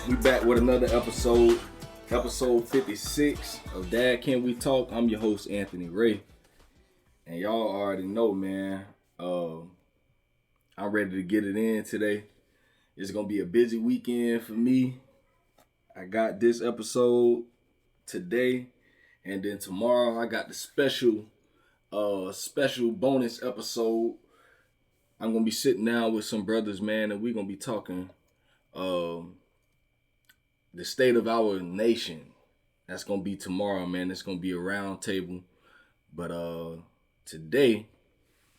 We back with another episode 56 of Dad Can We Talk. I'm your host, Anthony Ray. And y'all already know, man, I'm ready to get it in today. It's going to be a busy weekend for me. I got this episode today, and then tomorrow I got the special bonus episode. I'm going to be sitting down with some brothers, man, and we're going to be talking the state of our nation. That's going to be tomorrow, man. It's going to be a round table. But today,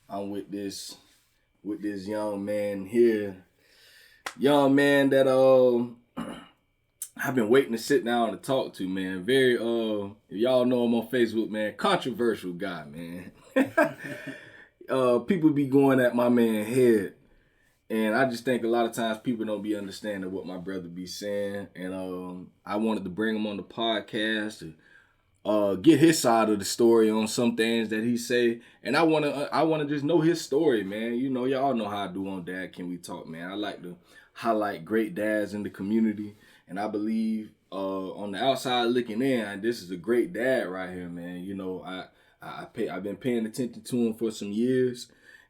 I'm with this young man here. Young man that I've been waiting to sit down and talk to, man. Very, if y'all know him on Facebook, man, controversial guy, man. People be going at my man head. And I just think a lot of times people don't be understanding what my brother be saying. And I wanted to bring him on the podcast to get his side of the story on some things that he say. And I wanna just know his story, man. You know, y'all know how I do on Dad Can We Talk, man. I like to highlight great dads in the community. And I believe on the outside looking in, this is a great dad right here, man. You know, I've been paying attention to him for some years.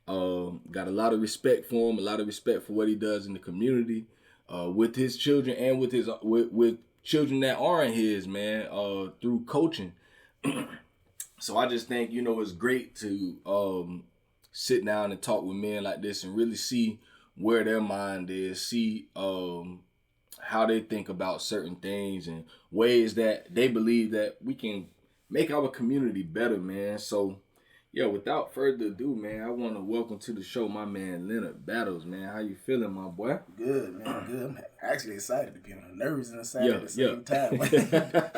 Got a lot of respect for him, a lot of respect for what he does in the community, with his children and with his with children that aren't his, man, through coaching. So I just think, you know, it's great to sit down and talk with men like this and really see where their mind is, see how they think about certain things and ways that they believe that we can make our community better, man. So yeah, without further ado, man, I want to welcome to the show my man Leonard Battles, man. How you feeling, my boy? Good, man, good. I'm actually excited to be on. Nervous and excited at the same time.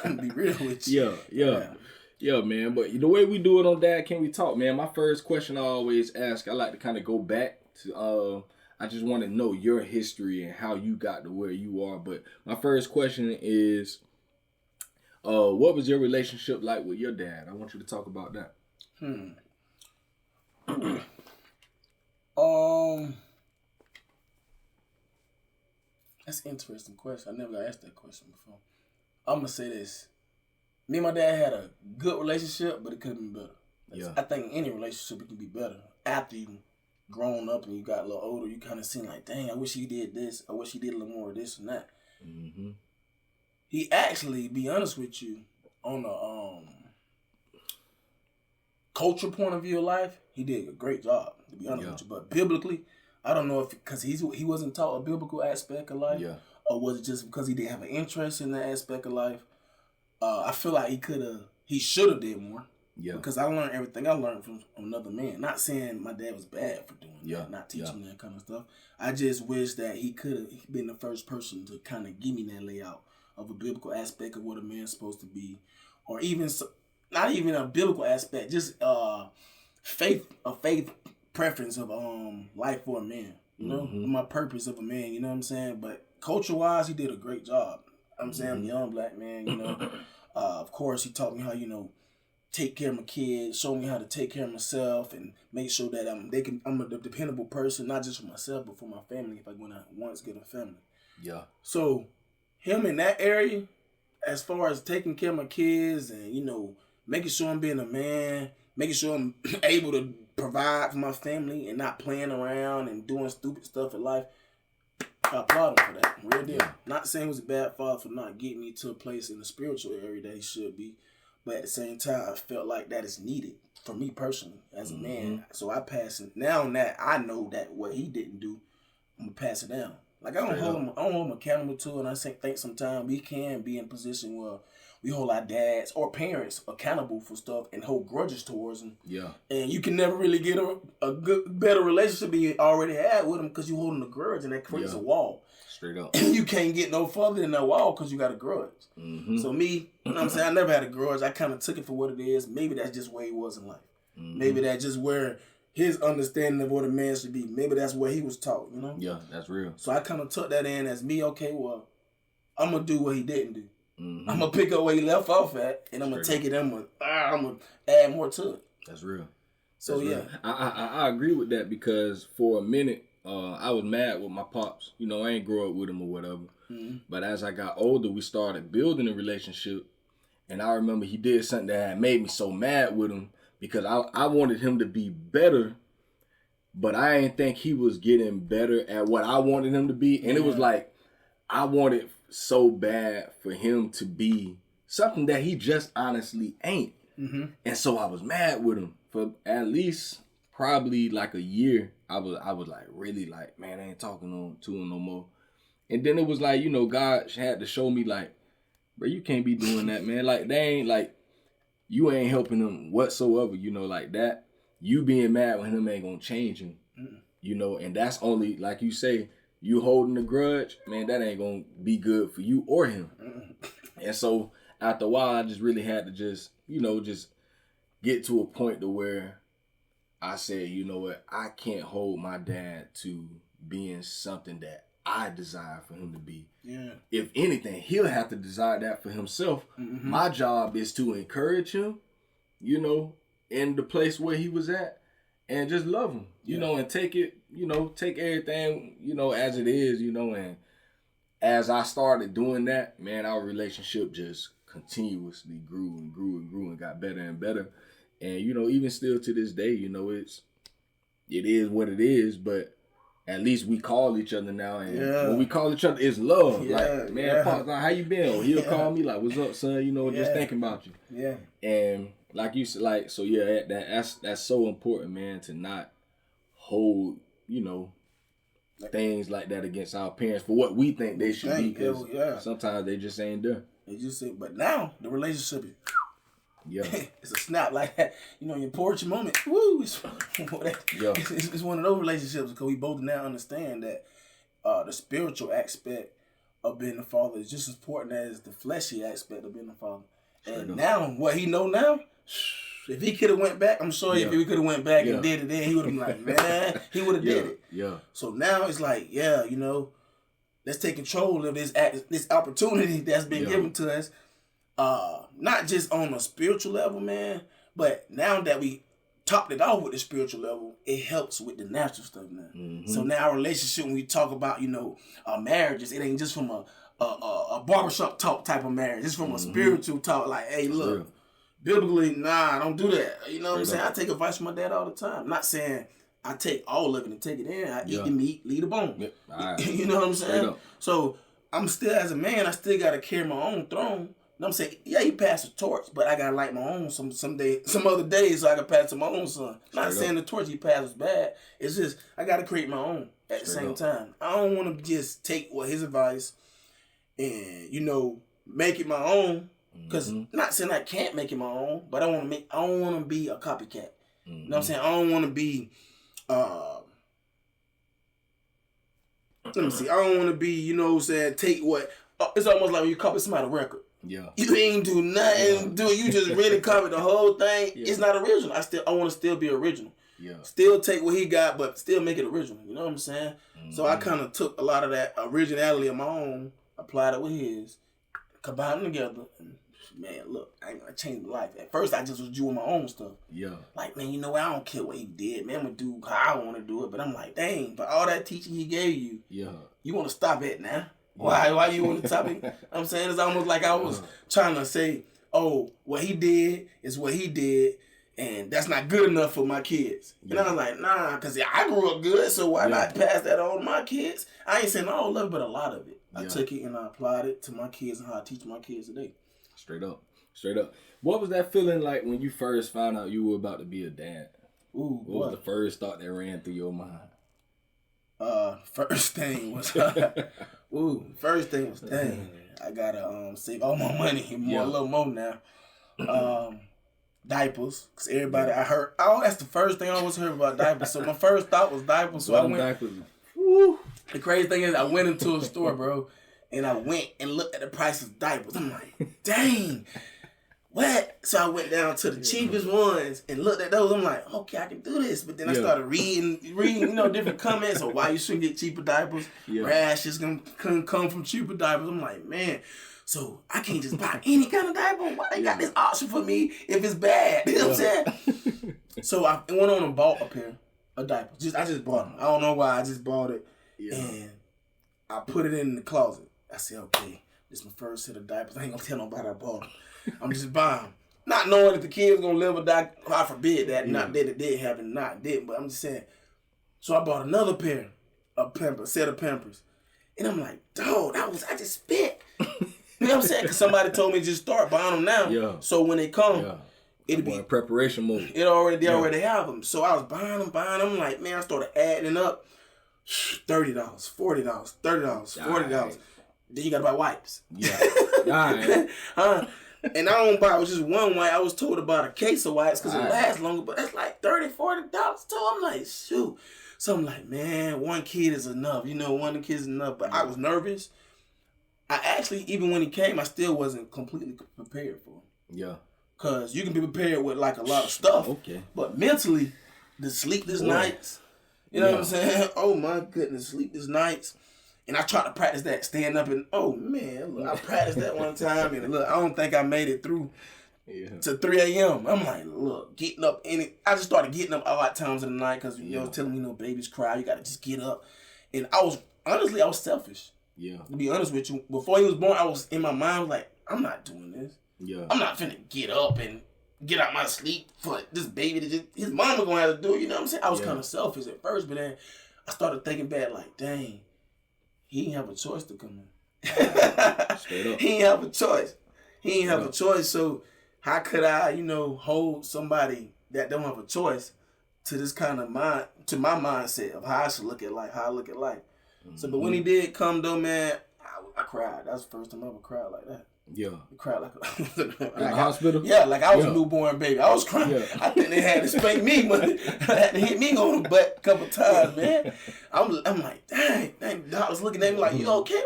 I'm gonna be real with you. Yeah, man. But the way we do it on Dad Can We Talk, man, my first question I always ask, I like to kind of go back to, I just want to know your history and how you got to where you are. But my first question is, what was your relationship like with your dad? I want you to talk about that. That's an interesting question. I never got asked that question before. I'm gonna say this. Me and my dad had a good relationship, but it could have been better. Yeah. I think any relationship it can be better. After you grown up and you got a little older, you kind of seem like, dang, I wish he did this. I wish he did a little more of this and that. Mm-hmm. He actually, be honest with you, on the culture point of view of life, he did a great job, to be honest with you. But biblically, I don't know if because he wasn't taught a biblical aspect of life, or was it just because he didn't have an interest in that aspect of life? I feel like he should have did more. Yeah. Because I learned everything I learned from another man. Not saying my dad was bad for doing that, not teaching me that kind of stuff. I just wish that he could have been the first person to kind of give me that layout of a biblical aspect of what a man's supposed to be, or even not even a biblical aspect, just a faith preference of life for a man. You know, my purpose of a man. You know what I'm saying? But culture wise, he did a great job. I'm saying I'm a young black man. You know, of course, he taught me how take care of my kids, show me how to take care of myself, and make sure that I'm a dependable person, not just for myself but for my family. If I once get a family. Yeah. So him in that area, as far as taking care of my kids and making sure I'm being a man, making sure I'm able to provide for my family and not playing around and doing stupid stuff in life, I applaud him for that. Real deal. Not saying he was a bad father for not getting me to a place in the spiritual area that he should be, but at the same time, I felt like that is needed for me personally as a man. So I pass it. Now that I know that what he didn't do, I'm going to pass it down. Like I don't hold him accountable to it, and I think sometimes we can be in a position where we hold our dads or parents accountable for stuff and hold grudges towards them. Yeah. And you can never really get a better relationship than you already had with them because you're holding a grudge, and that creates a wall. Straight up. You can't get no further than that wall because you got a grudge. So me, you know what I'm saying, I never had a grudge. I kind of took it for what it is. Maybe that's just where he was in life. Maybe that's just where his understanding of what a man should be. Maybe that's where he was taught, you know? Yeah, that's real. So I kind of took that in as me, okay, well, I'm going to do what he didn't do. I'm going to pick up where he left off at, and I'm going to take it, I'm going to add more to it. That's real. So, that's real. I agree with that because for a minute, I was mad with my pops. You know, I ain't grow up with him or whatever. Mm-hmm. But as I got older, we started building a relationship. And I remember he did something that had made me so mad with him because I wanted him to be better, but I didn't think he was getting better at what I wanted him to be. And it was like, I wanted so bad for him to be something that he just honestly ain't. Mm-hmm. And so I was mad with him for at least probably like a year. I was like really like, man, I ain't talking to him no more. And then it was like, you know, God had to show me like, bro, you can't be doing that, man. Like, they ain't like, you ain't helping him whatsoever, you know, like that. You being mad with him ain't gonna change him, you know, and that's only, like you say, you holding a grudge, man, that ain't gonna be good for you or him. And so after a while, I just really had to just, you know, just get to a point to where I said, you know what, I can't hold my dad to being something that I desire for him to be. Yeah. If anything, he'll have to desire that for himself. Mm-hmm. My job is to encourage him, you know, in the place where he was at, and just love him, you know, and take it, you know, take everything, you know, as it is, you know, and as I started doing that, man, our relationship just continuously grew and grew and grew and got better and better. And, you know, even still to this day, you know, it is what it is, but at least we call each other now, and when we call each other, it's love. Like, man, Pops, like, how you been? Or he'll call me like, "What's up, son? You know, just thinking about you." Yeah. And like you said, like, so yeah, that's so important, man, to not hold, you know, things like that against our parents for what we think they should be. Because sometimes they just ain't there. They just say, but now the relationship is. Yeah, it's a snap like that. You know, your porch moment. Woo! It's one of those relationships because we both now understand that the spiritual aspect of being a father is just as important as the fleshy aspect of being a father. And now, what he know now, if he could have went back, I'm sure if he could have went back and did it then, he would have been like, man, he would have did it. Yeah. So now it's like, you know, let's take control of this opportunity that's been given to us. Not just on a spiritual level, man, but now that we topped it off with the spiritual level, it helps with the natural stuff now. Mm-hmm. So now our relationship, when we talk about, you know, marriages, it ain't just from a barbershop talk type of marriage. It's from a spiritual talk, like, hey, look, biblically, nah, don't do that. You know what I'm saying? I take advice from my dad all the time. I'm not saying I take all of it and take it in. I eat the meat, leave the bone. Yep. Right. You know what I'm saying? So I'm still, as a man, I still got to carry my own throne. You know what I'm saying? Yeah, he passed the torch, but I gotta light my own some other days so I can pass to my own son. Not saying the torch he passed was bad. It's just I gotta create my own at the same time. I don't want to just take his advice and, you know, make it my own. Because not saying I can't make it my own, but I don't want to be a copycat. You know what I'm saying? I don't want to be. Let me see. I don't want to be. You know what I'm saying? Take what. It's almost like when you copy somebody's record. Yeah. You ain't do nothing, you just really covered the whole thing. Yeah. It's not original. I want to still be original. Yeah. Still take what he got, but still make it original. You know what I'm saying? Mm-hmm. So I kind of took a lot of that originality of my own, applied it with his, combined them together. And man, look, I ain't gonna change my life. At first, I just was doing my own stuff. Yeah. Like, man, you know what? I don't care what he did. Man, I'm gonna do how I want to do it. But I'm like, dang, but all that teaching he gave you, you want to stop it now? Why you want to topic? I'm saying it's almost like I was trying to say, oh, what he did is what he did, and that's not good enough for my kids. And I was like, nah, because I grew up good, so why not pass that on to my kids? I ain't saying all of it, but a lot of it. I took it and I applied it to my kids and how I teach my kids today. Straight up. What was that feeling like when you first found out you were about to be a dad? What was the first thought that ran through your mind? First thing was, dang, I gotta save all my money, a little more now. Diapers, cause everybody I heard, that's the first thing I always heard about diapers. So my first thought was diapers. So I went. Diapers. The crazy thing is, I went into a store, bro, and I went and looked at the price of diapers. I'm like, dang. What? So I went down to the cheapest ones and looked at those. I'm like, okay, I can do this. But then I started reading, you know, different comments on why you shouldn't get cheaper diapers. Rashes can come from cheaper diapers. I'm like, man, so I can't just buy any kind of diaper. Why they got this option for me if it's bad? You know what I'm saying? So I went on and bought a pair. A diaper. I just bought them. I don't know why. I just bought it. Yeah. And I put it in the closet. I said, okay, this is my first set of diapers. I ain't gonna tell nobody I bought them. I'm just buying them. Not knowing if the kid's gonna live or die. God forbid that. Yeah. Not that it did happen. Not did. But I'm just saying. So I bought another pair of Pampers, set of Pampers. And I'm like, dog, I just spent. You know what I'm saying? Because somebody told me just start buying them now. Yeah. So when they come, it'll be in preparation mode. They already have them. So I was buying them. Like, man, I started adding up. $30, $40, $30, $40. Right. Then you gotta buy wipes. Yeah. All right. And I don't buy it was just one wipe. I was told to buy a case of wipes because it lasts longer, but that's like $30, $40 too. I'm like, shoot. So I'm like, man, one kid is enough. You know, one kid is enough. But I was nervous. I actually, even when he came, I still wasn't completely prepared for him. Yeah. Because you can be prepared with like a lot of stuff. Okay. But mentally, the sleepless nights, you know what I'm saying? Oh my goodness, sleepless nights. And I tried to practice that, stand up and, oh man, look, I practiced that one time and look, I don't think I made it through to 3 a.m. I'm like, look, getting up I just started getting up a lot of times in the night because you know, telling me, babies cry, you got to just get up. And I was selfish. Yeah. To be honest with you, before he was born, I was in my mind like, I'm not doing this. Yeah. I'm not finna get up and get out my sleep for this baby to just, his mama gonna have to do it, you know what I'm saying? I was kind of selfish at first, but then I started thinking back like, dang, he didn't have a choice to come in. Straight up. He didn't have a choice. He didn't have a choice, so how could I, hold somebody that don't have a choice to this kind of to my mindset of how I should look at life, how I look at life. Mm-hmm. So, but when he did come though, man, I cried. That was the first time I ever cried like that. Yeah. I cried like in the hospital? Yeah, like I was a newborn baby. I was crying. Yeah. I think they had to spank me, but they had to hit me on the butt a couple times, man. I'm like, dang, the doctor's looking at me like, you okay?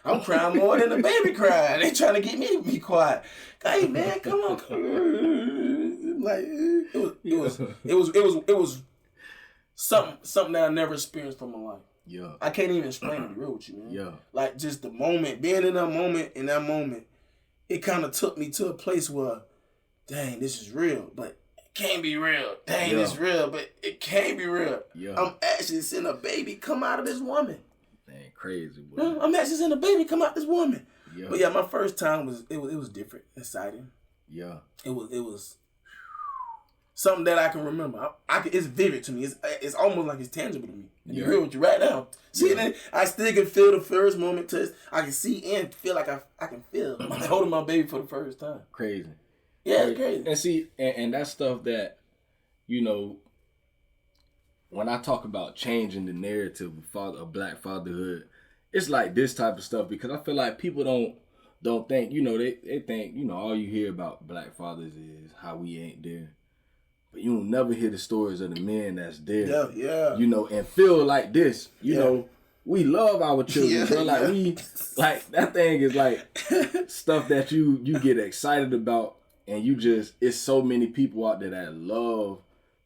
I'm crying more than the baby crying. They trying to get me to be quiet. Hey man, come on. Like it was something that I never experienced from my life. Yeah. I can't even explain it, to be real with you, man. Yeah. Like just the moment, being in that moment, it kind of took me to a place where, dang, this is real, but it can't be real. Dang, it's real, but it can't be real. Yeah. I'm actually seeing a baby come out of this woman. Dang, crazy, boy. I'm actually seeing a baby come out of this woman. Yeah. But yeah, my first time was different, exciting. Yeah. It was something that I can remember. It's vivid to me. It's almost like it's tangible to me. To be real with you right now. See, I still can feel the first moment touch. I can see and feel like I can feel. I'm holding my baby for the first time. Crazy. Yeah, it's crazy. And see, and that's stuff that, when I talk about changing the narrative of Black fatherhood, it's like this type of stuff because I feel like people don't think, they think, all you hear about Black fathers is how we ain't there. But you will never hear the stories of the men that's there. Yeah. And feel like this. We love our children, bro. Like that thing is like stuff that you get excited about, and it's so many people out there that love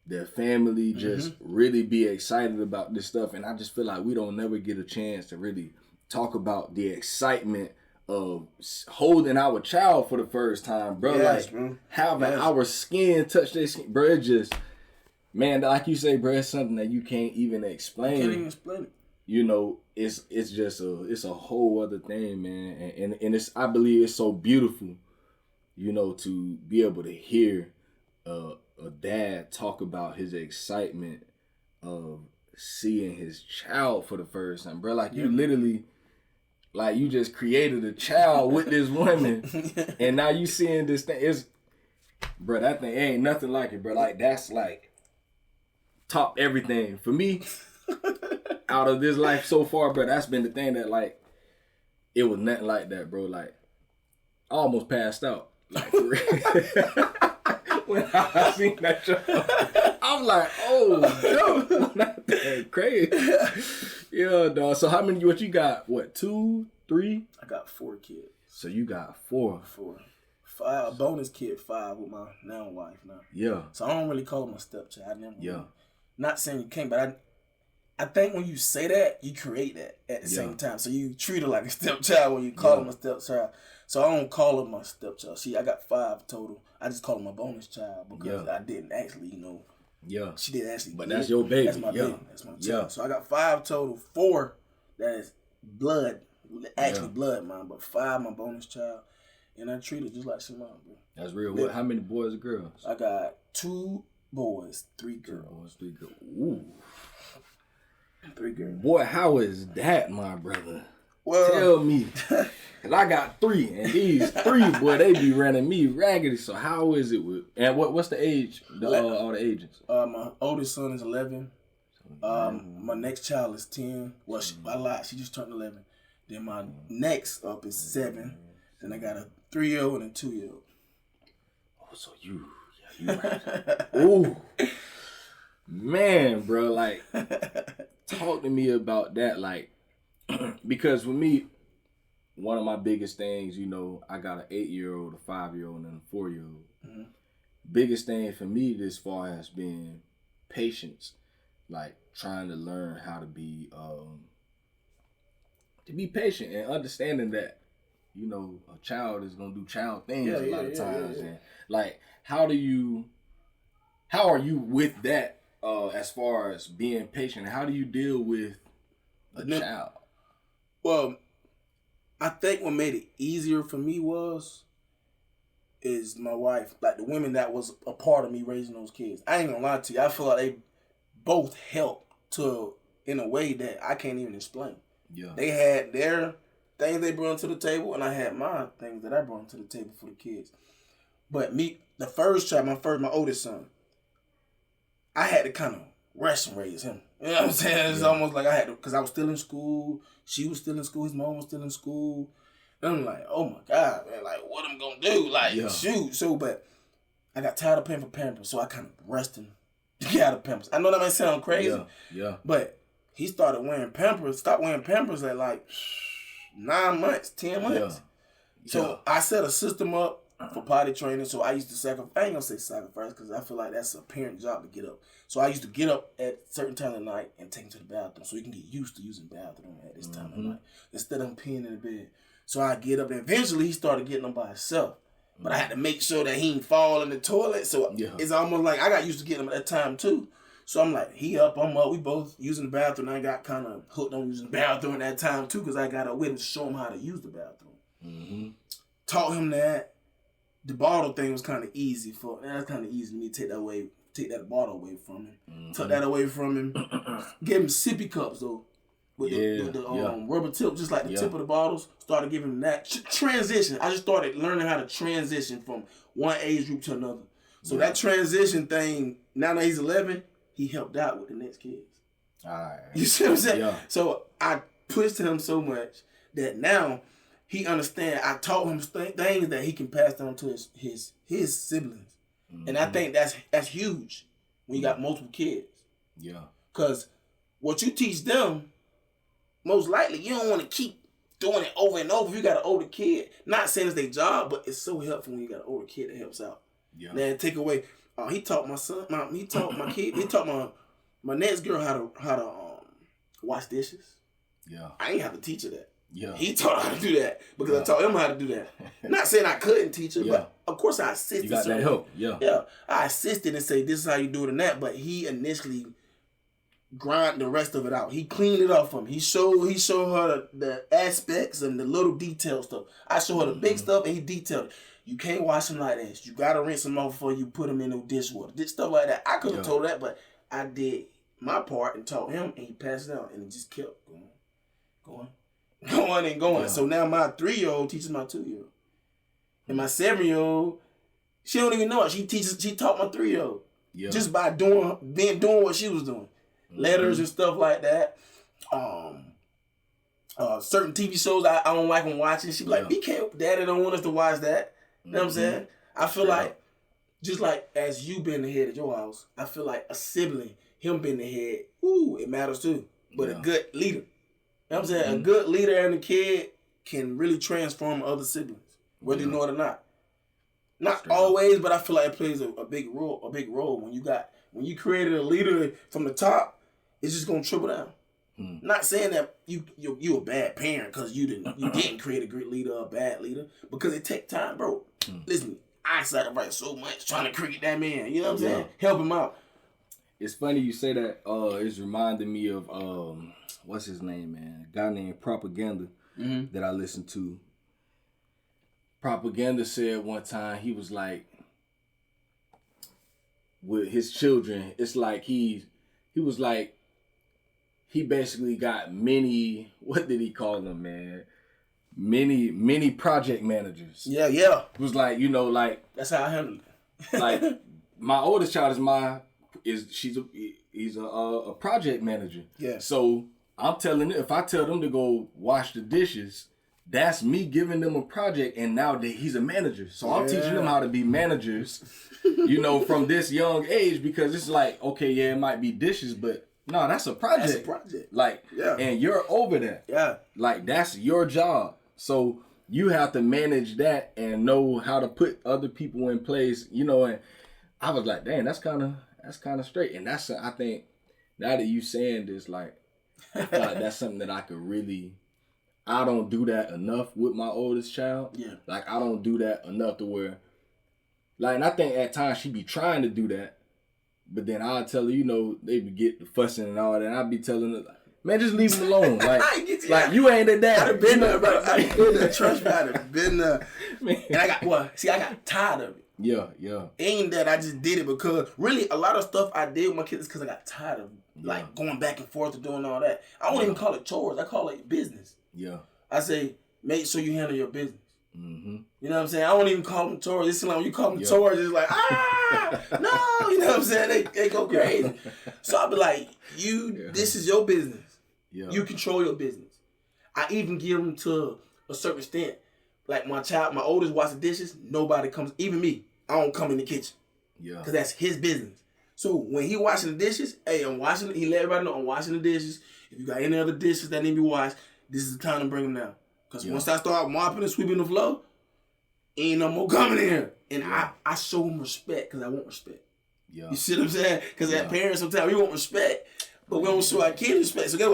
their family, just really be excited about this stuff. And I just feel like we don't never get a chance to really talk about the excitement of holding our child for the first time, bro. Yes, bro. Having our skin touch their skin, bro. It just, man, like you say, bro, it's something that you can't even explain. You can't even explain it. It's just it's a whole other thing, man. And I believe it's so beautiful, to be able to hear a dad talk about his excitement of seeing his child for the first time, bro. Like you literally. Like, you just created a child with this woman, and now you seeing this thing. Bro, that thing ain't nothing like it, bro. Like, that's, like, top everything. For me, out of this life so far, bro, that's been the thing that, like, it was nothing like that, bro. Like, I almost passed out. Like, for real. When I seen that show, I'm like, oh, no, not that crazy. Yeah, dog. So what you got? What, 2, 3? I got 4 kids. So you got 4. 5, a bonus kid, 5 with my now wife now. Yeah. So I don't really call him my stepchild. I never not saying you can't, but I think when you say that, you create that at the same time. So you treat her like a stepchild when you call him a stepchild. So I don't call him my stepchild. See, I got 5 total. I just call him my bonus child because I didn't actually, Yeah. She did actually. But that's your baby. That's my baby. That's my child. Yeah. So I got 5 total. 4 that is blood. Actually blood, mom. But 5 my bonus child. And I treat her just like she mom, bro. That's real. What? How many boys and girls? I got 2 boys, 3 girls. 2 boys, 3 girls. Ooh. 3 girls. Boy, how is that, my brother? Well, tell me. Cause I got 3, and these 3, boy, they be running me raggedy. So how is it with? And what's the age? All the ages. My oldest son is 11. My next child is 10. Well, I lied. She just turned 11. Then my next up is 7. Then I got a 3-year-old and a 2-year-old. Oh, so you right. Ooh, man, bro, like, talk to me about that, like, because with me, one of my biggest things, you know, I got an 8-year-old, a 5-year-old, and a 4-year-old. Mm-hmm. Biggest thing for me this far has been patience, like trying to learn how to be patient and understanding that, you know, a child is gonna do child things a lot of times, and like, how are you with that as far as being patient? How do you deal with a child? Well, I think what made it easier for me is my wife, like the women that was a part of me raising those kids. I ain't gonna lie to you. I feel like they both helped in a way that I can't even explain. Yeah. They had their things they brought to the table, and I had my things that I brought to the table for the kids. But me, the first child, my oldest son, I had to kind of rush and raise him. You know what I'm saying? It's almost like I had to, because I was still in school. She was still in school. His mom was still in school. And I'm like, oh my God, man, like, what am I going to do? Like, shoot. So, but I got tired of paying for Pampers, so I kind of rushed him to get out of Pampers. I know that may sound crazy. Yeah. But he stopped wearing Pampers at like 9 months, 10 months. Yeah. So I set a system up for potty training. So I used to sacrifice. I ain't gonna say sacrifice because I feel like that's a parent job to get up. So I used to get up at certain time of the night and take him to the bathroom so he can get used to using the bathroom at this time of night instead of him peeing in the bed. So I get up and eventually he started getting them by himself. But I had to make sure that he didn't fall in the toilet. So it's almost like I got used to getting him at that time too. So I'm like, he up, I'm up. We both using the bathroom. I got kind of hooked on using the bathroom at that time too because I got a witness to show him how to use the bathroom. Mm-hmm. Taught him that. The bottle thing was kind of easy that's kind of easy for me to take that bottle away from him. Mm-hmm. Took that away from him. Gave him sippy cups though. With the rubber tip, just like the tip of the bottles. Started giving him that. Transition. I just started learning how to transition from one age group to another. So that transition thing, now that he's 11, he helped out with the next kids. All right. You see what I'm saying? Yeah. So I pushed him so much that now he understands. I taught him things that he can pass down to his siblings. Mm-hmm. And I think that's huge when you got multiple kids. Yeah. Because what you teach them, most likely you don't want to keep doing it over and over. If you got an older kid, not saying it's their job, but it's so helpful when you got an older kid that helps out. Yeah. Then take away. He taught my son. He taught my kid. He taught my next girl how to wash dishes. Yeah. I ain't have to teach her that. Yeah. He taught her how to do that because I taught him how to do that. Not saying I couldn't teach her, but of course I assisted. You got that help. Yeah. Yeah. I assisted and say this is how you do it and that, but he initially grind the rest of it out. He cleaned it up for me. He showed her the aspects and the little detail stuff. I showed her the big stuff and he detailed it. You can't wash them like this. You gotta rinse them off before you put them in the dishwater. Did stuff like that. I could have told that, but I did my part and taught him, and he passed it out, and it just kept going. Yeah. So now my 3-year-old teaches my 2-year-old, and my 7-year-old, she don't even know it. She taught my 3-year-old just by doing what she was doing, letters and stuff like that. Certain TV shows I don't like them watching. She be like, "Be careful, Daddy don't want us to watch that." You know what I'm saying? I feel like, just like as you being the head of your house, I feel like a sibling, him being the head, it matters too. But a good leader. You know what I'm saying? A good leader and a kid can really transform other siblings, whether you know it or not. Not always, but I feel like it plays a big role when you created a leader from the top, it's just gonna trickle down. Not saying that you a bad parent because you didn't create a great leader or a bad leader, because it take time, bro. Listen, I sacrificed so much trying to create that man. You know what I'm saying? Help him out. It's funny you say that. It's reminding me of what's his name, man? A guy named Propaganda that I listened to. Propaganda said one time, he was like, with his children, it's like he was like, he basically got many, what did he call them, man? Many project managers. Yeah. It was like, you know, like, that's how I handle it. Like, my oldest child he's a project manager. Yeah. So I'm telling them, if I tell them to go wash the dishes, that's me giving them a project, and now he's a manager. So I'm teaching them how to be managers, you know, from this young age, because it's like, okay, yeah, it might be dishes, but no, that's a project. That's a project. Like, and you're over that. Yeah. Like, that's your job. So you have to manage that and know how to put other people in place, you know. And I was like, dang, that's kind of straight. And that's, I think, now that you saying this, like, I feel like that's something that I could really, I don't do that enough with my oldest child. Yeah. Like, I don't do that enough to where, like, and I think at times she be trying to do that, but then I'll tell her, you know, they be get the fussing and all that, and I'll be telling her, like, man, just leave him alone. Like you ain't a dad. I've been there, bro. I've been there. Trust me, I've been there. And I got tired of it. Yeah. Ain't that I just did it because really a lot of stuff I did with my kids is because I got tired of like going back and forth and doing all that. I don't even call it chores. I call it business. Yeah. I say, make sure you handle your business. Mm-hmm. You know what I'm saying? I don't even call them chores. It's like when you call them chores, it's like, no. You know what I'm saying? They go crazy. So I'll be like, this is your business. Yeah. You control your business. I even give them to a certain extent. Like my oldest wash the dishes, nobody comes, even me. I don't come in the kitchen. Yeah. Because that's his business. So when he washing the dishes, hey, I'm washing it. He let everybody know I'm washing the dishes. If you got any other dishes that need to be washed, this is the time to bring them down. Because once I start mopping and sweeping the floor, ain't no more coming in here. And I show him respect because I want respect. Yeah. You see what I'm saying? Because as parents, sometimes we want respect, but we don't show our kids respect. So guess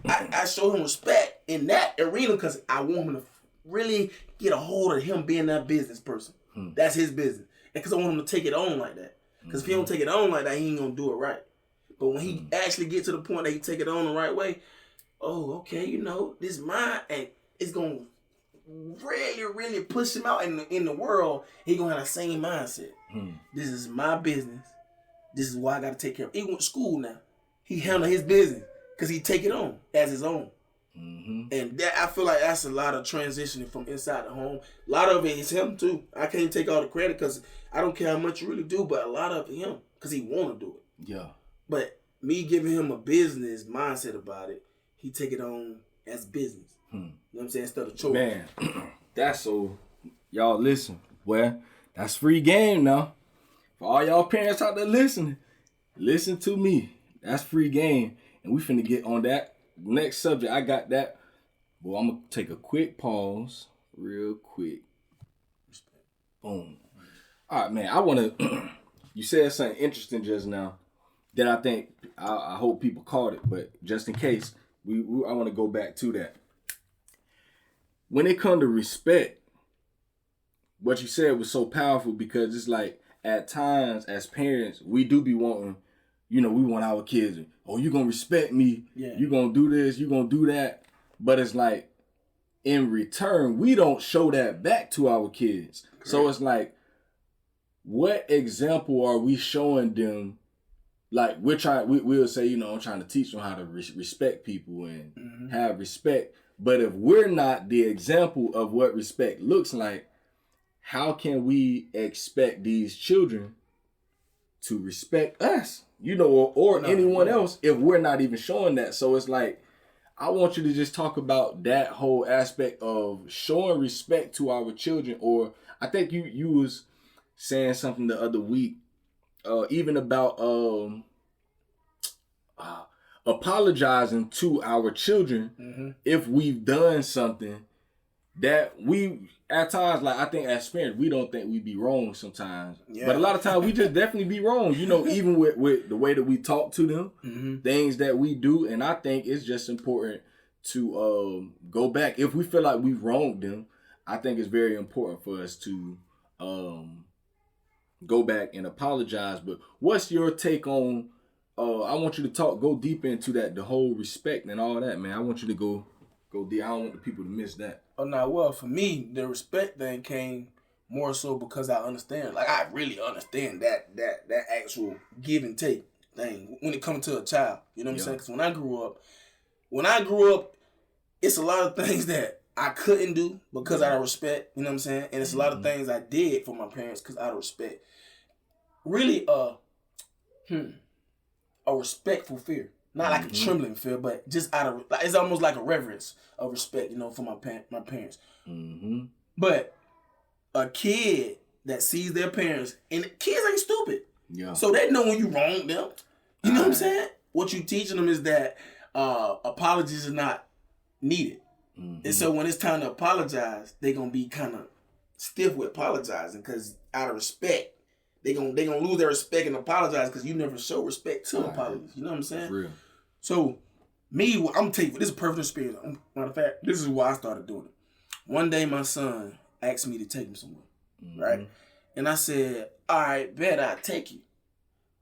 what? I show him respect in that arena because I want him to really get a hold of him being that business person. That's his business. And because I want him to take it on like that. Because if he don't take it on like that, he ain't going to do it right. But when he actually get to the point that he take it on the right way, oh, okay, you know, this is mine, and it's going to really, really push him out in the world. He going to have the same mindset. This is my business. This is why I got to take care of it. He went to school now. He handle his business because he take it on as his own. And that I feel like that's a lot of transitioning from inside the home. A lot of it is him too. I can't take all the credit because I don't care how much you really do, but a lot of it him because he want to do it. Yeah. But me giving him a business mindset about it, he take it on as business. You know what I'm saying? Instead of chores. Man, that's so. Y'all listen. Well, that's free game now. For all y'all parents out there listening, listen to me. That's free game. And we finna get on that next subject. I got that. Well, I'm going to take a quick pause. Real quick. Boom. All right, man. I want to... You said something interesting just now that I think... I hope people caught it. But just in case, I want to go back to that. When it comes to respect, what you said was so powerful because it's like at times as parents, we do be wanting... You know, we want our kids, oh, you going to respect me. Yeah. You going to do this. You going to do that. But it's like, in return, we don't show that back to our kids. Correct. So it's like, what example are we showing them? Like, we'll say, you know, I'm trying to teach them how to respect people and have respect. But if we're not the example of what respect looks like, how can we expect these children to respect us? You know, or anyone else if we're not even showing that. So it's like, I want you to just talk about that whole aspect of showing respect to our children. Or I think you was saying something the other week, even about apologizing to our children if we've done something that we at times, like I think as parents, we don't think we be wrong sometimes. Yeah. But a lot of times we just definitely be wrong, you know, even with the way that we talk to them, things that we do. And I think it's just important to go back. If we feel like we've wronged them, I think it's very important for us to go back and apologize. But what's your take on I want you to go deep into that, the whole respect and all that, man. I want you to go deep. I don't want the people to miss that. Oh, no, well, for me, the respect thing came more so because I understand. Like, I really understand that actual give and take thing when it comes to a child. You know what I'm saying? Because when I grew up, it's a lot of things that I couldn't do because out of respect. You know what I'm saying? And it's a lot of things I did for my parents because out of respect. Really, a respectful fear. Not like a trembling fear, but just out of, it's almost like a reverence of respect, you know, for my parents. Mm-hmm. But a kid that sees their parents, and kids ain't stupid. Yeah. So they know when you wrong them. You know what I'm saying? What you teaching them is that apologies are not needed. Mm-hmm. And so when it's time to apologize, they going to be kind of stiff with apologizing because out of respect, they gonna lose their respect and apologize because you never show respect to apologies. You know what I'm saying? Real. So, me, I'm gonna tell you, this is a perfect experience. Matter of fact, this is why I started doing it. One day, my son asked me to take him somewhere, right? And I said, all right, bet I'll take you.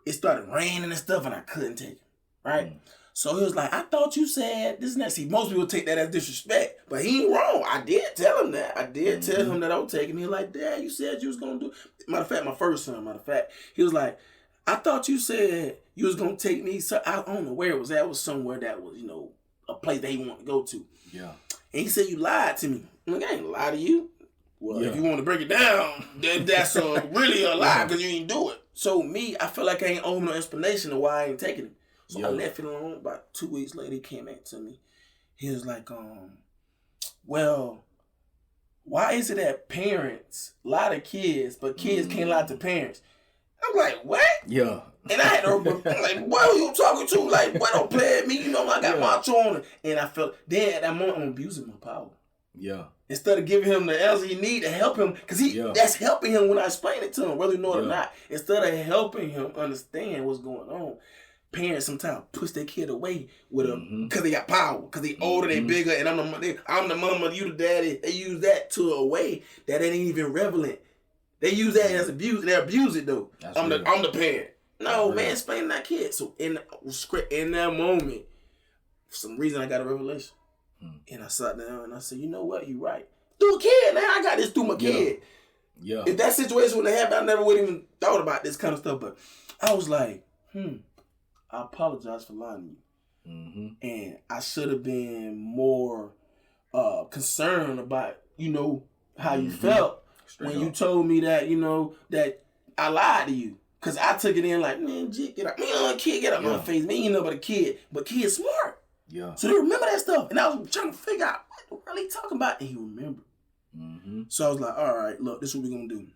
It started raining and stuff, and I couldn't take him, right? So he was like, I thought you said this and that. See, most people take that as disrespect, but he ain't wrong. I did tell him that. I did tell him that I was taking. He was like, Dad, you said you was going to do it. Matter of fact, my first son, he was like, I thought you said you was going to take me. So I don't know where it was at. It was somewhere that was, you know, a place that he wanted to go to. Yeah. And he said, you lied to me. I'm like, I ain't lie to you. Well, if you want to break it down, that's really a lie because you didn't do it. So me, I feel like I ain't owe him no explanation of why I ain't taking him. So I left it alone. About 2 weeks later, he came back to me. He was like, well, why is it that parents lie to kids, but kids can't lie to parents? I'm like, what? Yeah. And I had to, I'm like, what are you talking to? Like, what, don't play at me? You know, I got macho on it. And I felt, then at that moment, I'm abusing my power. Yeah. Instead of giving him the answer he need to help him, because that's helping him when I explain it to him, whether you know it or not. Instead of helping him understand what's going on, parents sometimes push their kid away with them because they got power, because they older, they bigger, and I'm the mama, you the daddy. They use that to a way that ain't even relevant. They use that as abuse. They abuse it though. I'm the parent. No, man, explain that kid. So in that moment, for some reason I got a revelation. And I sat down and I said, you know what? You're right. Through a kid, man. I got this through my kid. Yeah. If that situation would have happened, I never would have even thought about this kind of stuff. But I was like, I apologize for lying to you. And I should have been more concerned about, you know, how you felt when you told me that, you know, that I lied to you. Because I took it in like, man, get out. Man, kid, get out my face. Man, you know about a kid. But kid's smart. Yeah. So they remember that stuff. And I was trying to figure out what the hell he talking about. And he remembered. So I was like, all right, look, this is what we're going to do.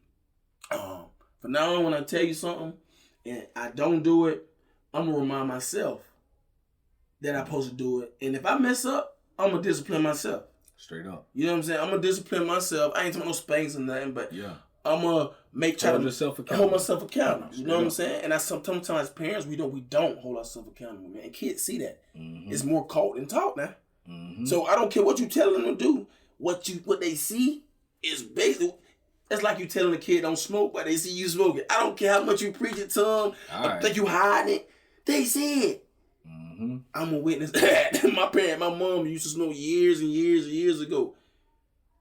For now on, when I tell you something and I don't do it, I'm going to remind myself that I'm supposed to do it. And if I mess up, I'm going to discipline myself. Straight up. You know what I'm saying? I'm going to discipline myself. I ain't talking no spanks or nothing, but I'm going to hold myself accountable. You know what I'm saying? And sometimes as parents, we don't hold ourselves accountable, man. And kids see that. It's more caught than taught now. So I don't care what you tell them to do. What they see is basically, it's like you telling a kid don't smoke, but they see you smoking. I don't care how much you preach it to them. I think you hiding it. They see it. I'm a witness that. My mom used to smoke years and years and years ago.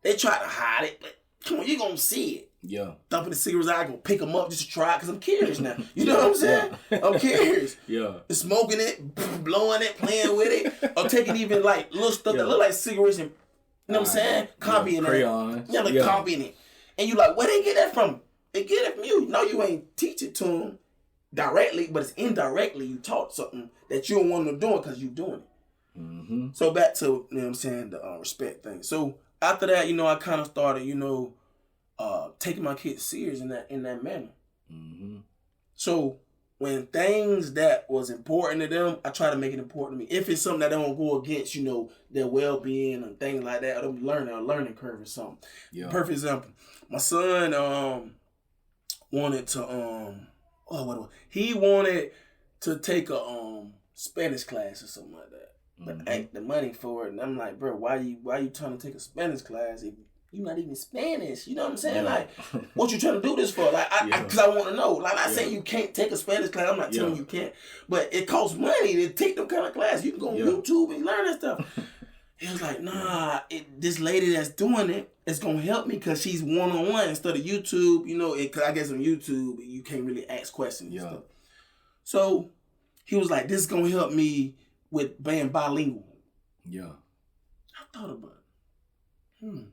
They tried to hide it, but come on, you gonna see it. Yeah. Dumping the cigarettes out, I gonna pick them up just to try it because I'm curious now. You know what I'm saying? I'm curious. Smoking it, blowing it, playing with it, or taking even like little stuff that look like cigarettes and, you know what I'm saying? Copying crayons. it. Copying it. And you like, where they get that from? They get it from you. No, you ain't teach it to them directly, but it's indirectly. You taught something that you don't want them doing because you doing it. So back to, you know what I'm saying, the respect thing. So after that, you know, I kind of started, you know, taking my kids serious in that manner. So when things that was important to them, I try to make it important to me. If it's something that don't go against, you know, their well-being and things like that, or them learning a learning curve or something. Yeah. Perfect example. My son wanted to he wanted to take a Spanish class or something like that. But ain't the money for it. And I'm like, bro, why you trying to take a Spanish class if you're not even Spanish. You know what I'm saying? Like, what you trying to do this for? Like, because I want to know. Like, I'm not saying you can't take a Spanish class. I'm not telling you can't. But it costs money to take them kind of class. You can go on YouTube and learn that stuff. He was like, nah, this lady that's doing it is going to help me because she's one-on-one instead of YouTube. You know, cause I guess on YouTube, you can't really ask questions and stuff. So he was like, this is going to help me with being bilingual. Yeah. I thought about it.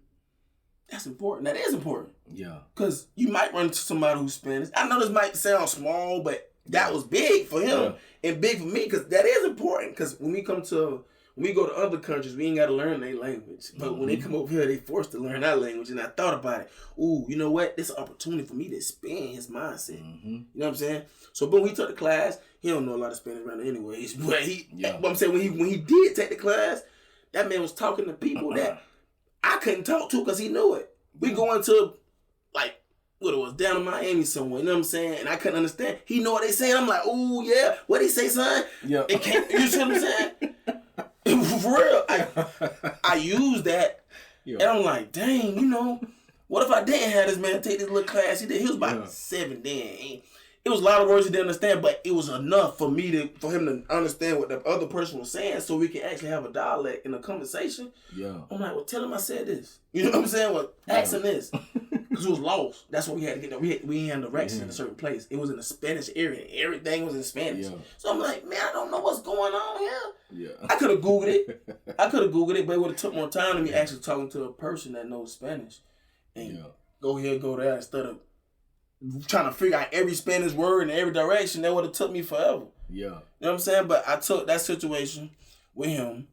That's important. That is important. Yeah. Because you might run into somebody who's Spanish. I know this might sound small, but that was big for him and big for me because that is important. Because when we go to other countries, we ain't got to learn their language. But when they come over here, they forced to learn our language. And I thought about it. Ooh, you know what? This is an opportunity for me to expand his mindset. You know what I'm saying? So, when we took the class, he don't know a lot of Spanish right now anyways. But I'm saying when he did take the class, that man was talking to people that I couldn't talk to because he knew it. We going to, like, what it was, down in Miami somewhere, you know what I'm saying? And I couldn't understand. He know what they saying. I'm like, ooh, yeah. What he say, son? Yeah. It can't, you see what I'm saying? For real. I use that. And I'm like, dang, you know, what if I didn't have this man take this little class he did? He was about 7 then. It was a lot of words he didn't understand, but it was enough for him to understand what the other person was saying so we can actually have a dialect in a conversation. Yeah. I'm like, well, tell him I said this. You know what I'm saying? Well, ask him this. Because it was lost. That's what we had to get there. We had directions in a certain place. It was in the Spanish area. Everything was in Spanish. Yeah. So I'm like, man, I don't know what's going on here. Yeah. I could have Googled it. But it would have took more time than me actually talking to a person that knows Spanish. And go here, go there, instead of trying to figure out every Spanish word in every direction. That would have took me forever. Yeah. You know what I'm saying? But I took that situation with him,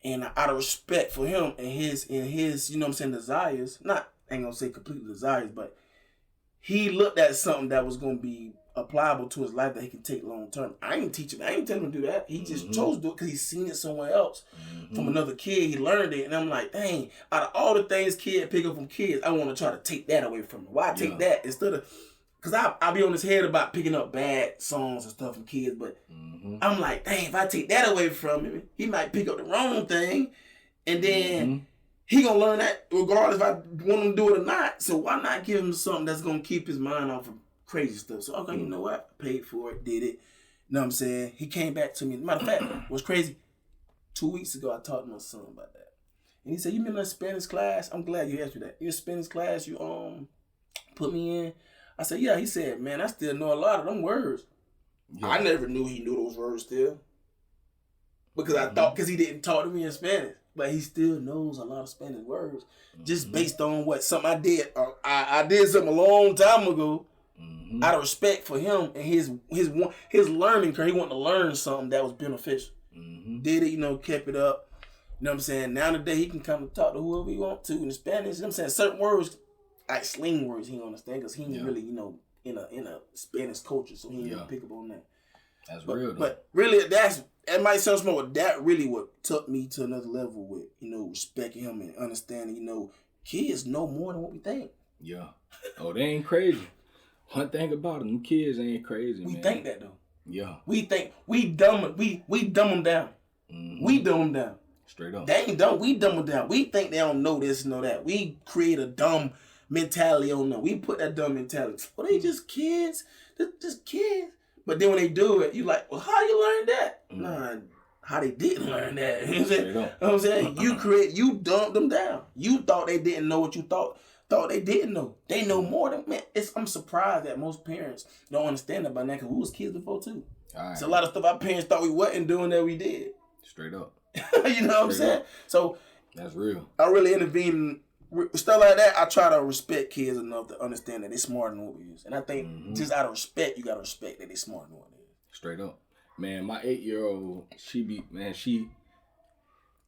and out of respect for him and his, you know what I'm saying, desires, I ain't gonna say completely desires, but he looked at something that was gonna be applicable to his life that he can take long term. I ain't teach him. I ain't tell him to do that. He just chose to do it because he's seen it somewhere else from another kid. He learned it, and I'm like, dang! Out of all the things kids pick up from kids, I want to try to take that away from him. Why take that instead of? Because I be on his head about picking up bad songs and stuff from kids, but I'm like, dang! If I take that away from him, he might pick up the wrong thing, and then. He gonna learn that regardless if I want him to do it or not. So why not give him something that's gonna keep his mind off of crazy stuff? So okay, you know what? I paid for it, did it. You know what I'm saying? He came back to me. Matter of fact, what's crazy? 2 weeks ago, I talked to my son about that, and he said, "You remember that Spanish class? I'm glad you asked me that. Your Spanish class you put me in." I said, "Yeah." He said, "Man, I still know a lot of them words." Yeah. I never knew he knew those words still, because I thought he didn't talk to me in Spanish. But he still knows a lot of Spanish words just based on something I did. I did something a long time ago out of respect for him and his learning curve. He wanted to learn something that was beneficial. Did it, kept it up. You know what I'm saying? Now today he can come and talk to whoever he want to in Spanish. You know what I'm saying? Certain words, like slang words, he don't understand because he ain't really, in a Spanish culture, so he ain't pick up on that. That's real though. But really, that might sound small, but that really what took me to another level with, respecting him and understanding, kids know more than what we think. Yeah. Oh, they ain't crazy. One thing about them kids ain't crazy, man. We think that though. Yeah. We think we dumb them down. We dumb them down. Straight up. They ain't dumb. We dumb them down. We think they don't know this, know that. We create a dumb mentality on them. We put that dumb mentality. Well, they just kids. They're just kids. But then when they do it, you like, well, how you learn that? Nah, how they didn't learn that. You know what I'm saying? You dumped them down. You thought they didn't know what you thought they didn't know. They know more than, man. I'm surprised that most parents don't understand that by now because we was kids before too. Right. It's a lot of stuff our parents thought we wasn't doing that we did. Straight up. You know what I'm saying? So that's real. I really intervene. Stuff like that, I try to respect kids enough to understand that they're smarter than what we is. And I think just out of respect, you got to respect that they're smarter than what they is. Straight up. Man, my 8-year-old,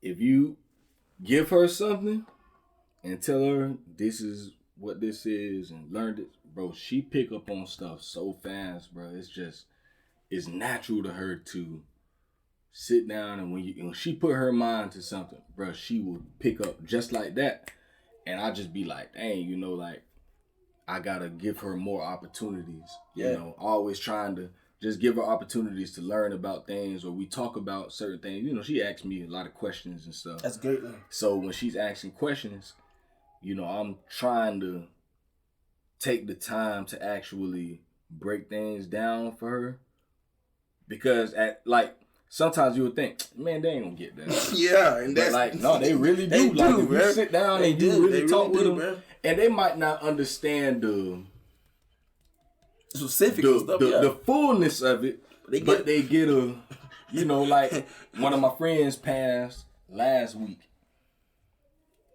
if you give her something and tell her this is what this is and learn it, bro, she pick up on stuff so fast, bro. It's natural to her to sit down and when she put her mind to something, bro, she will pick up just like that. And I just be like, dang, I gotta give her more opportunities. Always trying to just give her opportunities to learn about things, or we talk about certain things. She asks me a lot of questions and stuff. That's great, man. So when she's asking questions, you know, I'm trying to take the time to actually break things down for her. Because sometimes you would think, man, they ain't gonna get that. Yeah, and but that's no, they really do. If you sit down and you really talk with them, bro. And they might not understand the specific stuff, the fullness of it, but they get a, you know, like one of my friends passed last week.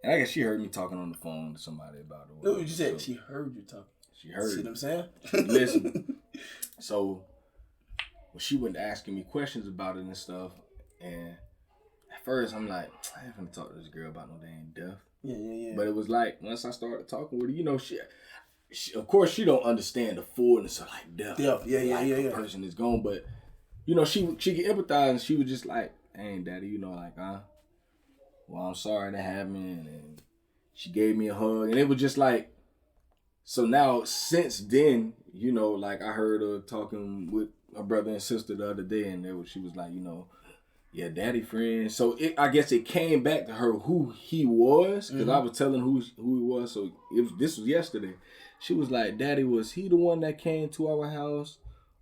And I guess she heard me talking on the phone to somebody about it. No, you said she heard you talking. She heard. See what I'm saying? Listen. So she went asking me questions about it and stuff, and at first I'm like, I ain't gonna talk to this girl about no damn death. Yeah. But it was like once I started talking with her, you know, she of course she don't understand the fullness of like death. Yeah. The person is gone, but you know she can empathize, and she was just like, "Hey, daddy, you know, like, well, I'm sorry that happened," and she gave me a hug, and it was just like, so now since then, you know, like I heard her talking with her brother and sister the other day, and she was like, you know, yeah, daddy friend. So I guess it came back to her who he was, because I was telling who he was. So this was yesterday. She was like, daddy, was he the one that came to our house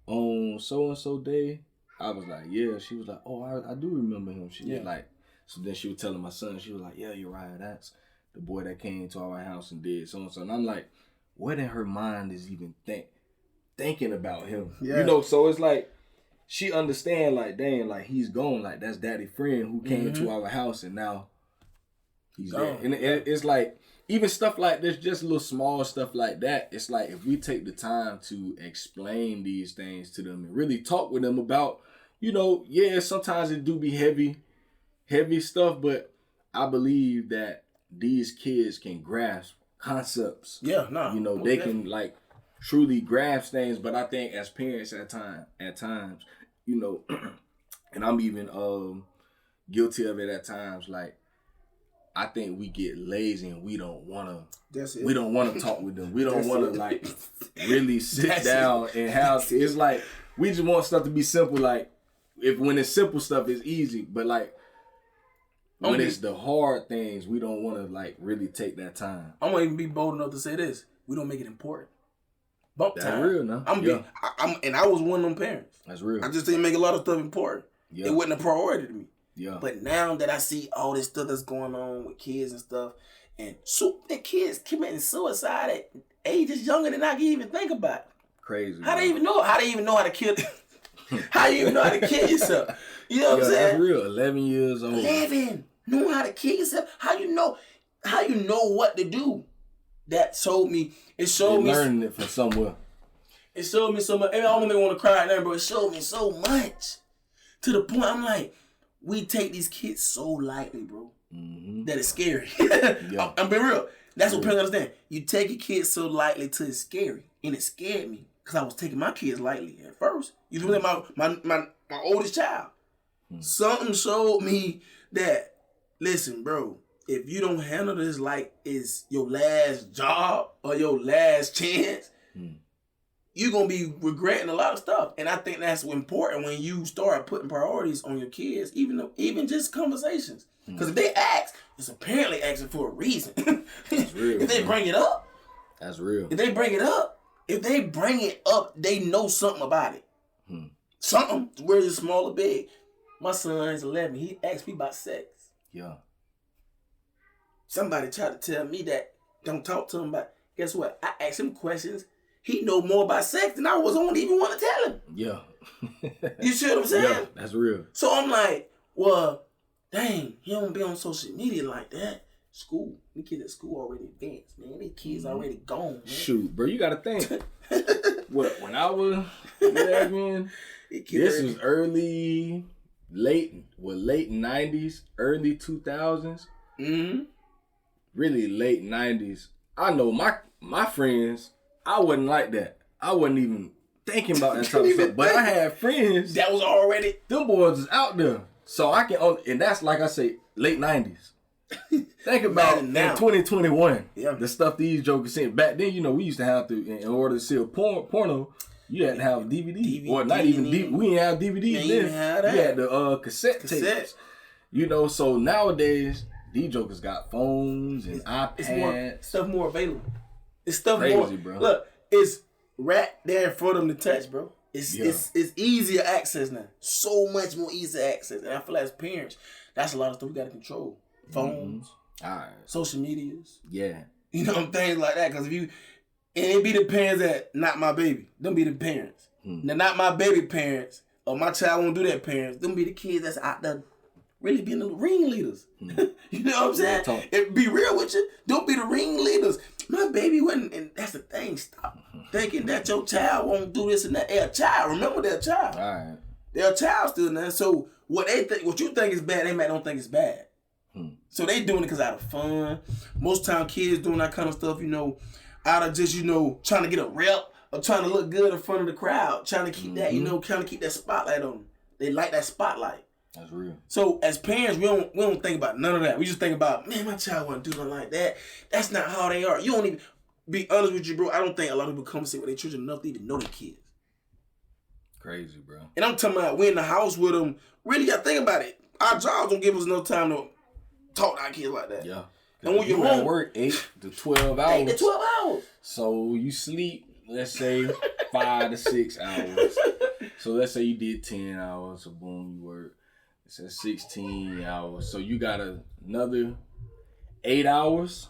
on so and so day? I was like, yeah. She was like, oh, I do remember him. She was like, so then she was telling my son, she was like, yeah, you're right. That's the boy that came to our house and did so and so. And I'm like, what in her mind is even thinking about him? Yeah. You know, so it's like she understand, like, dang, like he's gone, like that's daddy friend who came to our house and now he's there. And it's like even stuff like this, just little small stuff like that. It's like if we take the time to explain these things to them and really talk with them about, you know, yeah, sometimes it do be heavy stuff, but I believe that these kids can grasp concepts. Yeah, no. You know, they can like truly grasp things, but I think as parents at times, you know, and I'm even guilty of it at times, like I think we get lazy and we don't wanna talk with them. We don't wanna like really sit down and have it's like we just want stuff to be simple, like when it's simple stuff it's easy, but like when it's the hard things, we don't want to like really take that time. I'm gonna even be bold enough to say this: we don't make it important. Bump That's time. real, no? And I was one of them parents. That's real. I just didn't make a lot of stuff important. Yeah. It wasn't a priority to me. Yeah. But now that I see all this stuff that's going on with kids and stuff, and so the kids committing suicide at ages younger than I can even think about. Crazy. How they even know? How they even know how to kill? How you even know how to kill yourself? You know what I'm saying? That's real. 11 years old. 11. Know how to kill yourself? How you know what to do? That showed me. It showed me. Learning it from somewhere. It showed me so much. I don't even want to cry now, but it showed me so much. To the point, I'm like, we take these kids so lightly, bro. Mm-hmm. That it's scary. Yeah. I'm being real. That's what parents understand. You take your kids so lightly till it's scary. And it scared me. Because I was taking my kids lightly at first. You know, my oldest child. Something showed me that, listen, bro, if you don't handle this like it's your last job or your last chance, you're going to be regretting a lot of stuff. And I think that's important when you start putting priorities on your kids, even just conversations. Because if they ask, it's apparently asking for a reason. That's real. If they bring it up. That's real. If they bring it up, they know something about it. Something, whether it's small or big. My son's 11. He asked me about sex. Yeah. Somebody tried to tell me that. Don't talk to him about. Guess what? I asked him questions. He know more about sex than I don't even want to tell him. Yeah. You see what I'm saying? Yeah, that's real. So I'm like, well, dang, he don't be on social media like that. School. The kids at school already advanced, man. These kids already gone, man. Shoot, bro, you got to think. What, when I was 11, this was late 90s, early 2000s. Mm-hmm. Really late 90s. I know my friends, I wasn't like that. I wasn't even thinking about that type of stuff. But I had friends that was already, them boys is out there. So I can only, and that's like I say, late 90s. Think about in 2021, the stuff these jokers saying. Back then, you know, we used to have to, in order to see a porno, you had to have DVD. Or not even DVD. We didn't have DVDs then. You had the cassette tapes. You know, so nowadays, These jokers got phones and iPads. Stuff more available. It's stuff crazy, more. Bro. Look, it's right there in front of them to touch, bro. It's easier access now. So much more easy access. And I feel like as parents, that's a lot of stuff we got to control. Phones, social medias. Yeah. You know, things like that. Because if you, and it be the parents that, not my baby. Them be the parents. Now, not my baby parents, or my child won't do that parents. Them be the kids that's out there really being the ringleaders. You know what I'm saying? It be real with you. Don't be the ringleaders. My baby wasn't, and that's the thing. Stop thinking that your child won't do this and that. They're a child. Remember, they're a child. All right. They're a child still now. So what they think, what you think is bad, they might don't think is bad. So they doing it because out of fun. Most time kids doing that kind of stuff, you know, out of just, you know, trying to get a rep or trying to look good in front of the crowd, trying to keep that, you know, trying to keep that spotlight on them. They like that spotlight. That's real. So as parents, we don't think about none of that. We just think about, man, my child wouldn't do nothing like that. That's not how they are. You don't even, be honest with you, bro, I don't think a lot of people conversate with their children enough to even know their kids. Crazy, bro. And I'm talking about we in the house with them. Really, you gotta think about it. Our jobs don't give us enough time to talk to our kids like that. Yeah. And when you're at work 8 to 12 hours. 8 to 12 hours. So you sleep, let's say, 5 to 6 hours. So let's say you did 10 hours. So boom, you work. It's at 16 hours. So you got another 8 hours.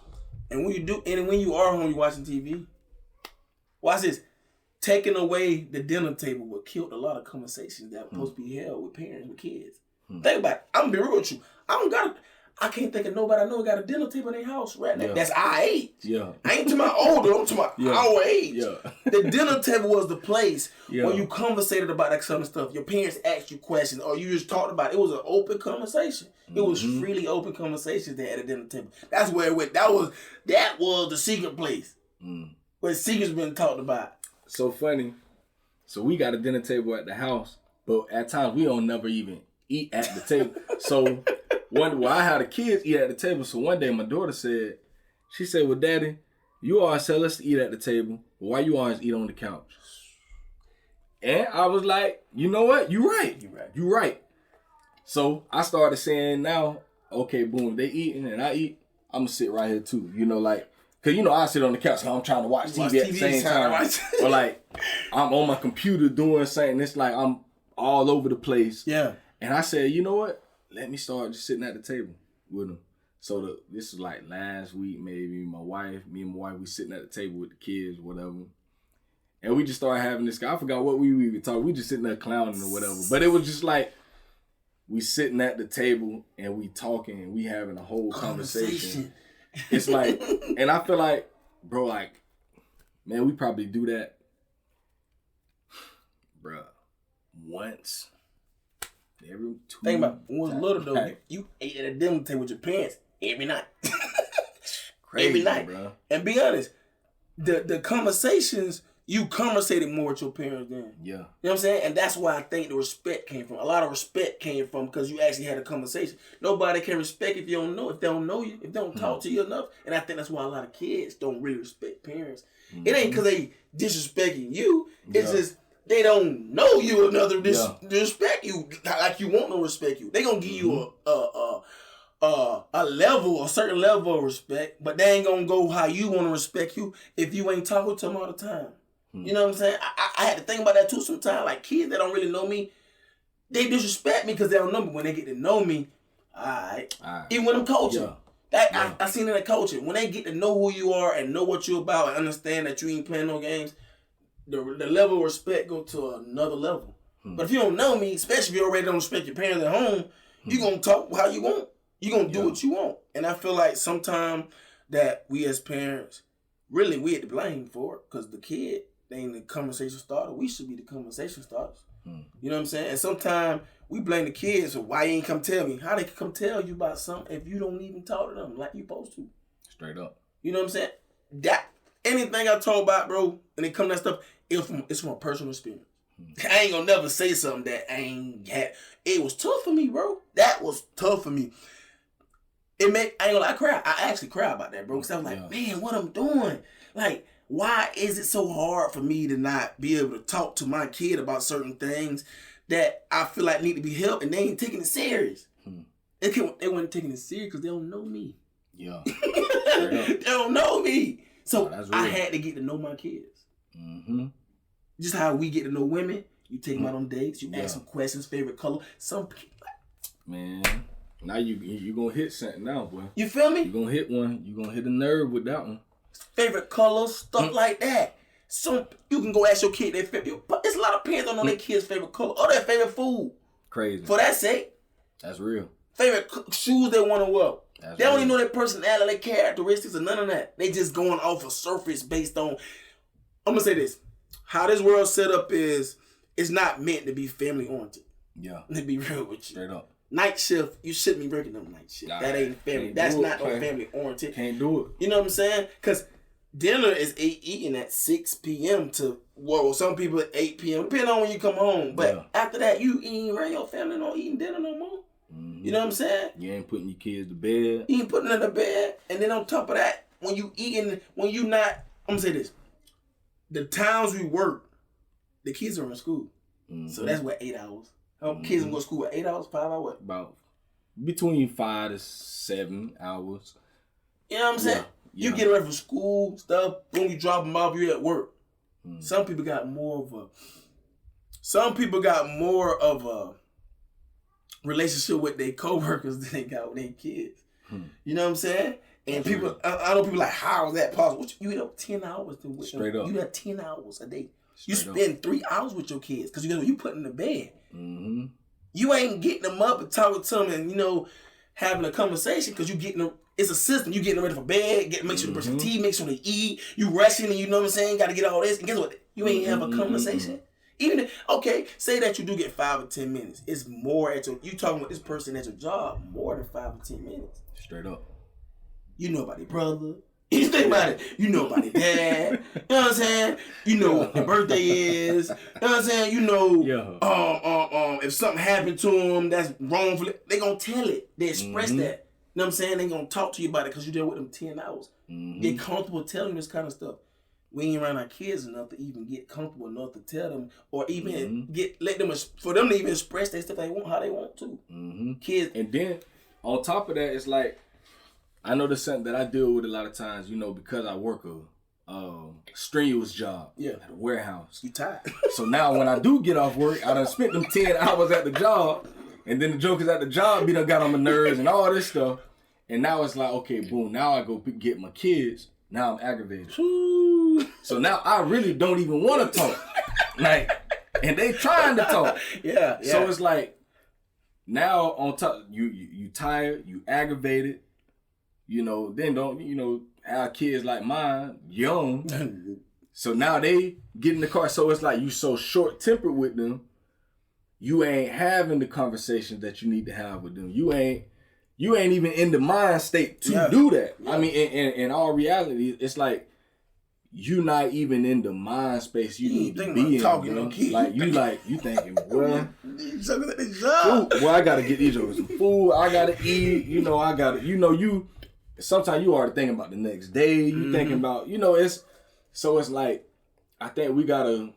And when you are home, you're watching TV. Watch this. Taking away the dinner table would kill a lot of conversations that were supposed to be held with parents, with kids. Think about it. I'm gonna be real with you. I can't think of nobody I know got a dinner table in their house right now. Yeah. That's our age. Yeah. I ain't talking about older, I'm talking about our age. Yeah. The dinner table was the place where you conversated about that kind of stuff. Your parents asked you questions or you just talked about it. It was an open conversation. It was freely open conversations there at the dinner table. That's where it went. That was the secret place. Where secrets been talked about. So funny. So we got a dinner table at the house, but at times we don't never even eat at the table. So I had the kids eat at the table. So one day my daughter said, well, Daddy, you always tell us to eat at the table, but why you always eat on the couch? And I was like, you know what? You're right. So I started saying now, okay, boom, they eating and I eat, I'm going to sit right here too. You know, like, because, you know, I sit on the couch and I'm trying to watch TV at the same time. Or like, I'm on my computer doing something. It's like I'm all over the place. Yeah. And I said, you know what? Let me start just sitting at the table with them. So this was like last week, maybe me and my wife, we sitting at the table with the kids, whatever. And we just started having this, I forgot what we even talking. We just sitting there clowning or whatever. But it was just like, we sitting at the table and we talking and we having a whole conversation. It's like, and I feel like, bro, like, man, we probably do that, bro, once every 2 Think about it. When we was little though, you ate at a dinner table with your parents every night. Crazy, every night, bro. And be honest, the conversations, you conversated more with your parents then. Yeah. You know what I'm saying? And that's why I think the respect came from. A lot of respect came from because you actually had a conversation. Nobody can respect if they don't know you, if they don't talk to you enough. And I think that's why a lot of kids don't really respect parents. It ain't because they disrespecting you. It's just they don't know you enough to disrespect you like you want them to respect you. They gonna give you a certain level of respect, but they ain't gonna go how you want to respect you if you ain't talking to them all the time. You know what I'm saying? I had to think about that too sometimes. Like kids that don't really know me, they disrespect me because they don't know me. When they get to know me, all right. Even when I'm coaching. I seen it in coaching. When they get to know who you are and know what you're about and understand that you ain't playing no games, the level of respect go to another level. But if you don't know me, especially if you already don't respect your parents at home, you going to talk how you want. You going to do what you want. And I feel like sometimes that we as parents, really we had to blame for it because the kid, they ain't the conversation starter. We should be the conversation starters. You know what I'm saying? And sometimes we blame the kids for why you ain't come tell me. How they can come tell you about something if you don't even talk to them like you supposed to. Straight up. You know what I'm saying? That anything I talk about, bro, and it come to that stuff, it's from a personal experience. I ain't gonna never say something that I ain't had. It was tough for me, bro. That was tough for me. I ain't gonna lie, I cried. I actually cried about that, bro. Because I was like, man, what I'm doing? Like, why is it so hard for me to not be able to talk to my kid about certain things that I feel like need to be helped and they ain't taking it serious? They weren't taking it serious because they don't know me. Yeah. They don't know me. So I real. had to get to know my kids. Mm-hmm. Just how we get to know women. You take them out on dates. You ask them questions, favorite color. Some people. Man, now you gonna hit something now, boy. You feel me? You gonna hit one. You gonna hit a nerve with that one. Favorite colors, stuff like that. So you can go ask your kid their favorite. But there's a lot of parents don't know their kids' favorite color or their favorite food. Crazy. For that sake. That's real. Favorite shoes they want to wear. They don't even know their personality, their characteristics, or none of that. They just going off a surface based on. I'm gonna say this: how this world set up is, it's not meant to be family oriented. Yeah. Let me be real with you. Straight up. Night shift, you shouldn't be working on night shift. That ain't family. That's not no family oriented. Can't do it. You know what I'm saying? Because dinner is eating at 6 p.m. to, well, some people at 8 p.m. Depending on when you come home. But after that, you ain't around your family, no eating dinner no more. Mm-hmm. You know what I'm saying? You ain't putting your kids to bed. You ain't putting them to bed. And then on top of that, when you not, I'm going to say this. The times we work, the kids are in school. Mm-hmm. So that's what, 8 hours. Kids go to school at 8 hours, 5 hours, what? About between 5 to 7 hours. You know what I'm saying? Yeah. You get ready for school, stuff, when you drop them off, you at work. Mm. Some people got more of a relationship with their coworkers than they got with their kids. You know what I'm saying? And people, I know people like, how is that possible? You eat up 10 hours to with Straight them. up. You have 10 hours a day. You spend 3 hours with your kids because you put them to bed. Mm-hmm. You ain't getting them up and talking to them and, having a conversation because you getting them. It's a system. You getting them ready for bed, make sure they brush their teeth, make sure they eat. You rushing and you know what I'm saying? Got to get all this. And guess what? You ain't have a conversation. Even if, say that you do get 5 or 10 minutes. It's more you talking with this person at your job more than 5 or 10 minutes. Straight up. You know about their brother. You think about it. You know about their dad. You know what I'm saying? You know what their birthday is. You know what I'm saying? You know, if something happened to them that's wrongful, they gonna tell it. They express that. You know what I'm saying? They gonna talk to you about it because you there with them 10 hours. Get comfortable telling this kind of stuff. We ain't around our kids enough to even get comfortable enough to tell them or even for them to even express their stuff they want how they want to. Kids. And then on top of that, it's like, I know that's something that I deal with a lot of times, because I work a strenuous job at a warehouse. You tired. So now when I do get off work, I done spent them 10 hours at the job, and then the jokers at the job done got on my nerves and all this stuff. And now it's like, okay, boom, now I go get my kids. Now I'm aggravated. So now I really don't even want to talk. And they trying to talk. Yeah. So it's like, now on top, you tired, you aggravated. Then our kids like mine, young. So now they get in the car. So it's like you so short-tempered with them, you ain't having the conversations that you need to have with them. You ain't even in the mind state to do that. Yeah. I mean, in all reality, it's like you not even in the mind space you need to be in. Talking no kid. You thinking, well, I gotta get these over some food. I gotta eat. Sometimes you already thinking about the next day. You thinking about, it's like, I think we gotta,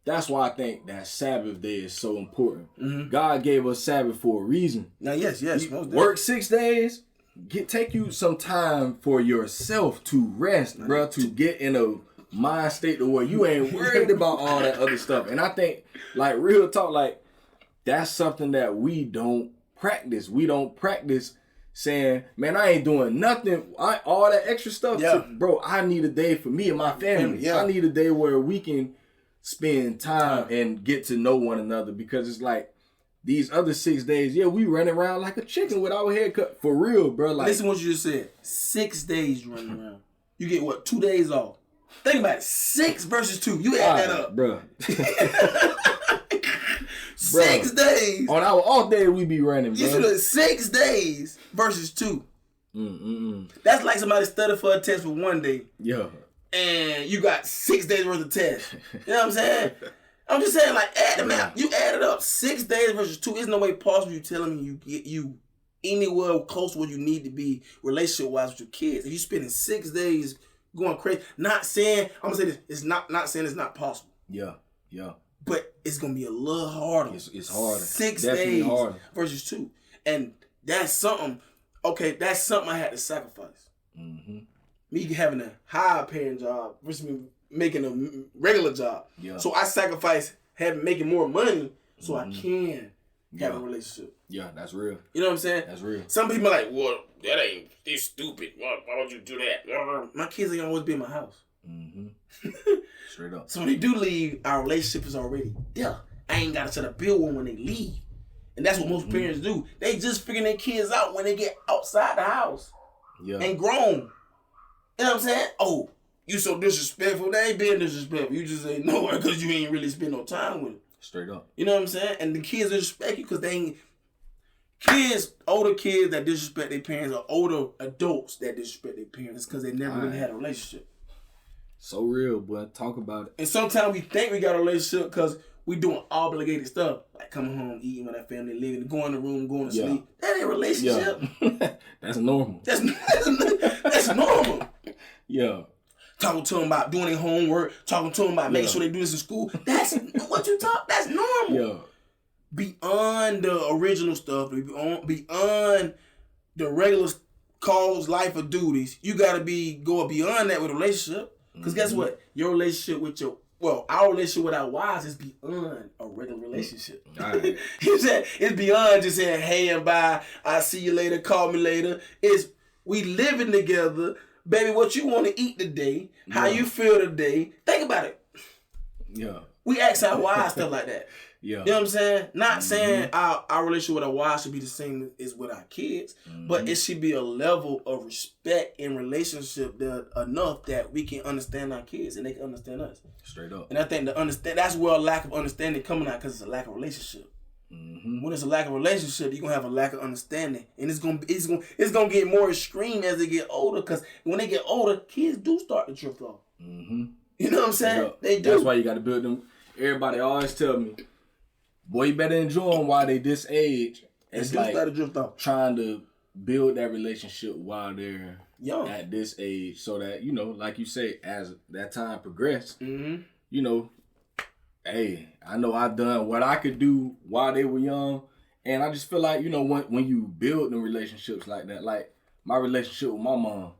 that's why I think that Sabbath day is so important. God gave us Sabbath for a reason. Now, yes. Work 6 days, take you some time for yourself to rest, bro, to get in a mind state to where you ain't worried about all that other stuff. And I think, real talk, that's something that we don't practice. We don't practice saying, man, I ain't doing nothing. All that extra stuff. Yeah. Bro, I need a day for me and my family. Yeah. I need a day where we can spend time and get to know one another, because it's like these other 6 days, we running around like a chicken with our head cut. For real, bro. Listen to what you just said. 6 days you running around. You get 2 days off. Think about it. 6 versus 2. You add that up. Bro. 6 days. On our off day, we be running, bro. You should have 6 days versus 2. That's like somebody studied for a test for 1 day. Yeah. And you got 6 days worth of tests. You know what I'm saying? I'm just saying, add them out. You add it up. 6 days versus 2. There's no way possible you telling me you get you anywhere close to where you need to be relationship-wise with your kids. If you spending 6 days going crazy, not saying, I'm going to say this, it's not saying it's not possible. Yeah. But it's going to be a little harder. It's harder. 6 Definitely days harder. versus 2. And that's something. Okay, that's something I had to sacrifice. Me having a high paying job versus me making a regular job. Yeah. So I sacrifice making more money so I can have a relationship. Yeah, that's real. You know what I'm saying? That's real. Some people are like, well, it's stupid. Why would you do that? My kids ain't always be in my house. Straight up. So when they do leave, our relationship is already there. I ain't got to set a bill when they leave. And that's what most parents do. They just figuring their kids out when they get outside the house. Yeah. And grown. You know what I'm saying? Oh, you so disrespectful. They ain't being disrespectful. You just ain't nowhere because you ain't really spend no time with them. Straight up. You know what I'm saying? And the kids disrespect you because they ain't... older kids that disrespect their parents or older adults that disrespect their parents because they never really had a relationship. So real, boy. Talk about it. And sometimes we think we got a relationship because we doing obligated stuff. Like coming home, eating with that family, living, going to the room, going to sleep. That ain't a relationship. Yeah. That's normal. That's normal. Yeah. Talking to them about doing their homework, talking to them about making sure they do this in school. That's what you talk. That's normal. Yeah. Beyond the original stuff, beyond the regular calls, life, or duties, you gotta go beyond that with a relationship. Because guess what? Your relationship with our relationship with our wives is beyond a regular relationship. Right. It's beyond just saying, hey and bye, I'll see you later, call me later. It's we living together. Baby, what you want to eat today, how you feel today. Think about it. Yeah. We ask our wives stuff like that. Yeah. You know what I'm saying? Not saying our relationship with our wives should be the same as with our kids, but it should be a level of respect in relationship enough that we can understand our kids and they can understand us. Straight up. And I think that's where a lack of understanding coming out because it's a lack of relationship. When there's a lack of relationship, you're gonna have a lack of understanding, and it's gonna get more extreme as they get older. Because when they get older, kids do start to drift off. You know what I'm saying? Yeah. They do. That's why you got to build them. Everybody always tell me, boy, you better enjoy them while they this age. It's like start to drift off. Trying to build that relationship while they're young at this age, so that like you say, as that time progresses, hey, I know I've done what I could do while they were young. And I just feel like, when you build them relationships like that, like my relationship with my mom,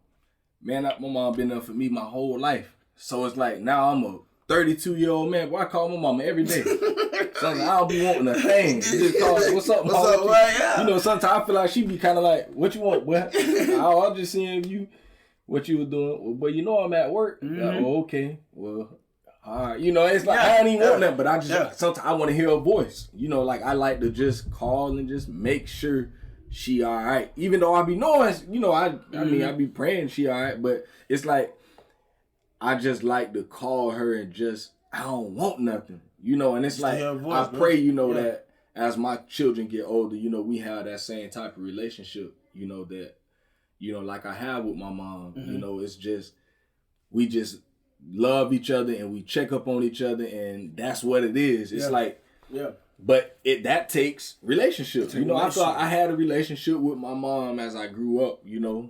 man, my mom been there for me my whole life. So it's like now I'm a 32-year-old man. Boy, I call my mama every day. So I don't be wanting a thing. Just call, what's up, mom? What's up, right? Sometimes I feel like she be kind of like, what you want, boy? I'm just seeing what you were doing. But I'm at work. Oh, okay. Well, all right. It's like I don't even want that, but I just sometimes I want to hear her voice. Like I like to just call and just make sure she all right. Even though I be knowing, I mean I be praying she all right, but it's like I just like to call her and just I don't want nothing. And it's like voice, I pray, that as my children get older, we have that same type of relationship, that like I have with my mom. It's just we just love each other and we check up on each other, and that's what it is. It's but that takes relationships. I thought I had a relationship with my mom as I grew up.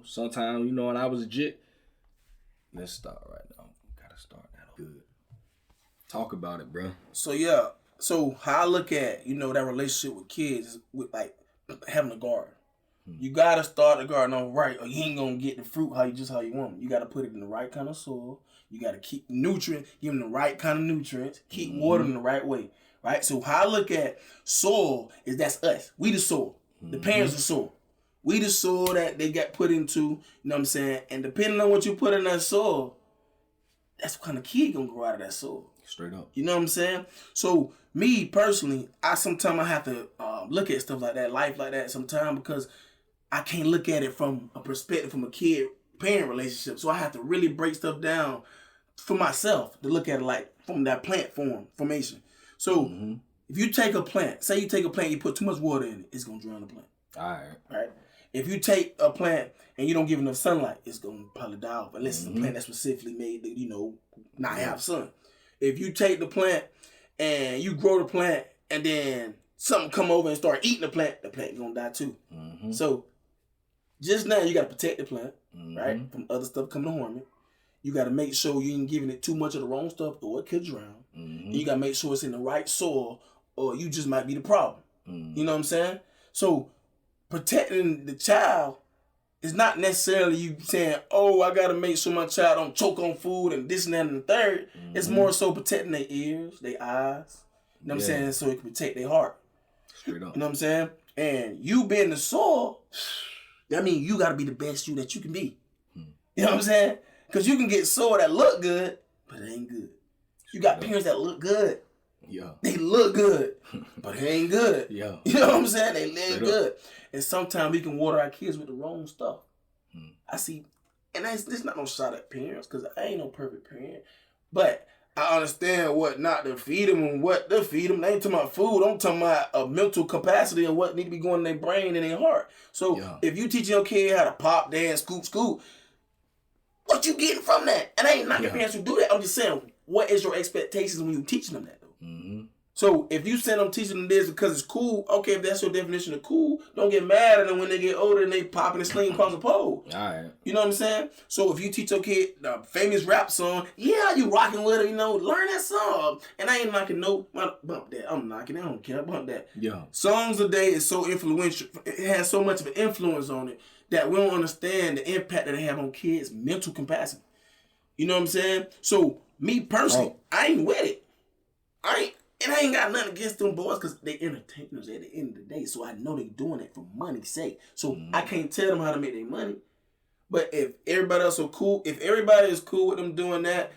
Sometimes when I was a jit. Let's start right now. Gotta start that good. Talk about it, bro. So how I look at that relationship with kids is with like having a garden. You gotta start the garden off right, or you ain't gonna get the fruit how you want. You gotta put it in the right kind of soil. You gotta keep give them the right kind of nutrients. Keep watering the right way, right? So how I look at soil is that's us. We the soil. The parents the soil. We the soil that they got put into. You know what I'm saying? And depending on what you put in that soil, that's what kind of kid gonna grow out of that soil. Straight up. You know what I'm saying? So me personally, I have to look at stuff like that, life like that sometimes because I can't look at it from a perspective from a kid-parent relationship. So I have to really break stuff down for myself to look at it like from that plant formation. So if you take a plant, say you take a plant, you put too much water in it, it's going to drown the plant. All right. If you take a plant and you don't give enough sunlight, it's going to probably die off unless it's a plant that's specifically made to, not have sun. If you take the plant and you grow the plant and then something come over and start eating the plant going to die too. So just now you got to protect the plant, right, from other stuff coming to harm it. You got to make sure you ain't giving it too much of the wrong stuff or it could drown. And you got to make sure it's in the right soil or you just might be the problem. You know what I'm saying? So protecting the child is not necessarily you saying, oh, I got to make sure my child don't choke on food and this and that and the third. Mm-hmm. It's more so protecting their ears, their eyes. You know what I'm saying? So it can protect their heart. Straight up. You know what I'm saying? And you being the soil, that means you got to be the best you that you can be. You know what I'm saying? Because you can get soil that look good, but it ain't good. You got parents that look good. Yeah. They look good, but it ain't good. Yeah. You know what I'm saying? They live good. And sometimes we can water our kids with the wrong stuff. I see, and this not no shot at parents, because I ain't no perfect parent. But I understand what not to feed them and what to feed them. They ain't talking about food. I'm talking about a mental capacity of what need to be going in their brain and their heart. So if you teach your kid how to pop, dance, scoop, what you getting from that? And I ain't knocking parents who do that. I'm just saying, what is your expectations when you teaching them that, though? Mm-hmm. So if you send them teaching them this because it's cool, okay, if that's your definition of cool, don't get mad at them when they get older and they popping and slinging across the pole. All right. You know what I'm saying? So if you teach your kid the famous rap song, you rocking with it, learn that song. And I ain't knocking bump that. I'm knocking it. I don't care. Bump that. Yeah. Songs today is so influential. It has so much of an influence on it that we don't understand the impact that they have on kids' mental capacity. You know what I'm saying? So me personally, I ain't with it. And I ain't got nothing against them boys because they entertainers at the end of the day. So I know they doing it for money's sake. So I can't tell them how to make their money. But if everybody else are cool, if everybody is cool with them doing that,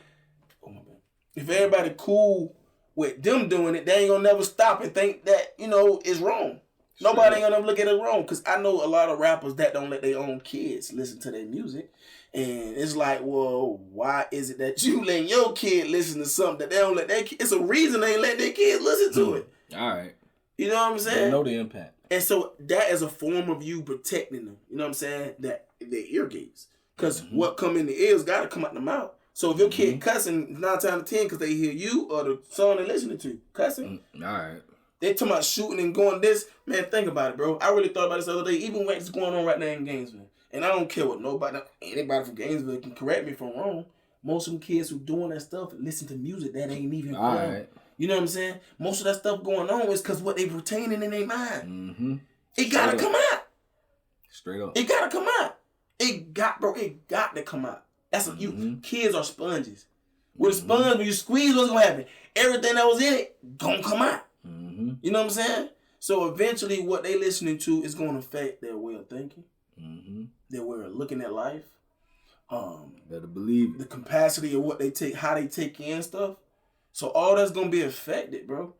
if everybody cool with them doing it, they ain't gonna never stop and think that, is wrong. Nobody ain't gonna never look at it wrong. Because I know a lot of rappers that don't let their own kids listen to their music. And it's like, well, why is it that you letting your kid listen to something that they don't let their kids? It's a reason they ain't let their kids listen to it. All right. You know what I'm saying? They know the impact. And so that is a form of you protecting them. You know what I'm saying? That their ear gates. Because what come in the ears got to come out the mouth. So if your kid cussing 9 times out of 10 because they hear you or the song they're listening to, cussing. All right. They talking about shooting and going this. Man, think about it, bro. I really thought about this the other day. Even what's going on right now in Gainesville. And I don't care what anybody from Gainesville can correct me if I'm wrong. Most of them kids who doing that stuff listen to music that ain't even wrong. Right. You know what I'm saying? Most of that stuff going on is because what they retaining in their mind. Mm-hmm. It gotta come out. Straight up. It gotta come out. It got to come out. That's what kids are sponges. With a sponge, when you squeeze, what's gonna happen? Everything that was in it gonna come out. Mm-hmm. You know what I'm saying? So eventually what they listening to is gonna affect their way of thinking. Mm-hmm. Their way of looking at life. Better believe the capacity of what they take, how they take in stuff. So all that's gonna be affected, bro.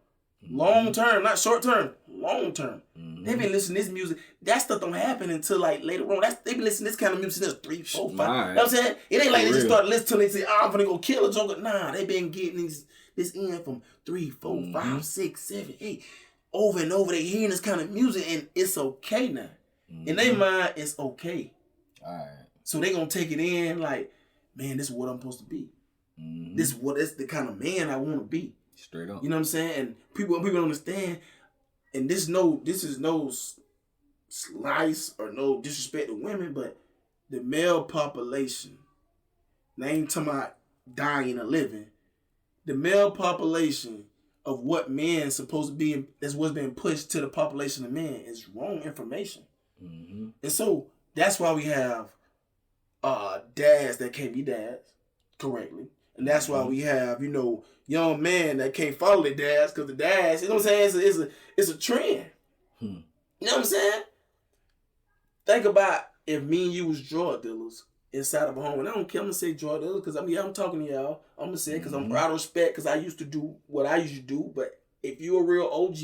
Long term, not short term. Long term. They been listening to this music. That stuff don't happen until like later on. They been listening to this kind of music since 3, 4, 5. You know what I'm saying? It ain't like they just start listening till they say, I'm gonna go kill a joker. Nah, they been getting this in from 3, 4, 5, 6, 7, 8. Over and over, they hearing this kind of music, and it's okay now. In their mind, it's okay. All right. So they gonna take it in like, man, this is what I'm supposed to be. Mm-hmm. This is the kind of man I want to be. Straight up. You know what I'm saying? And people understand. And this is no slice or no disrespect to women, but the male population, and I ain't talking about dying or living. The male population of what men supposed to be, that's what's being pushed to the population of men, is wrong information. Mm-hmm. And so that's why we have dads that can't be dads correctly. And that's why we have, young men that can't follow their dads because the dads, you know what I'm saying, it's a trend. You know what I'm saying? Think about if me and you was drug dealers inside of a home. And I don't care, I'm going to say drug dealers because I'm talking to y'all. I'm going to say it because I'm out of respect because I used to do what I used to do. But if you're a real OG,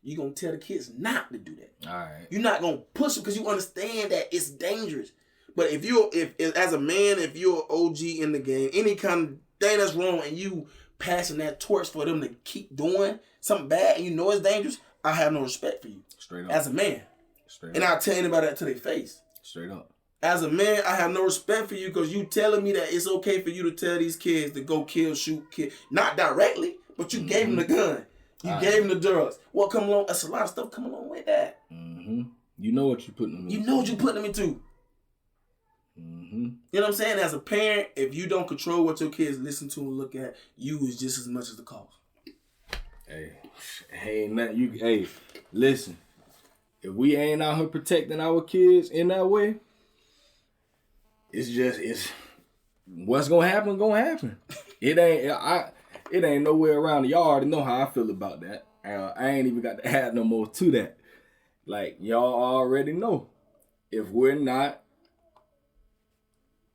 you're going to tell the kids not to do that. All right. You're not going to push them because you understand that it's dangerous. But if as a man, if you're an OG in the game, any kind of thing that's wrong and you passing that torch for them to keep doing something bad and you know it's dangerous, I have no respect for you. Straight up. As a man. Straight up. And I'll tell anybody that to their face. Straight up. As a man, I have no respect for you because you telling me that it's okay for you to tell these kids to go kill, shoot, kill. Not directly, but you gave them the gun. You gave them the drugs. What come along? That's a lot of stuff coming along with that. Mm-hmm. You know what you're putting them into. You know what you're putting them into. Mm-hmm. You know what I'm saying? As a parent, if you don't control what your kids listen to and look at, you is just as much as the cost. Hey, nothing. Hey, listen. if we ain't out here protecting our kids in that way, it's what's gonna happen. It ain't nowhere around. Y'all already know how I feel about that. I ain't even got to add no more to that. Like, y'all already know, if we're not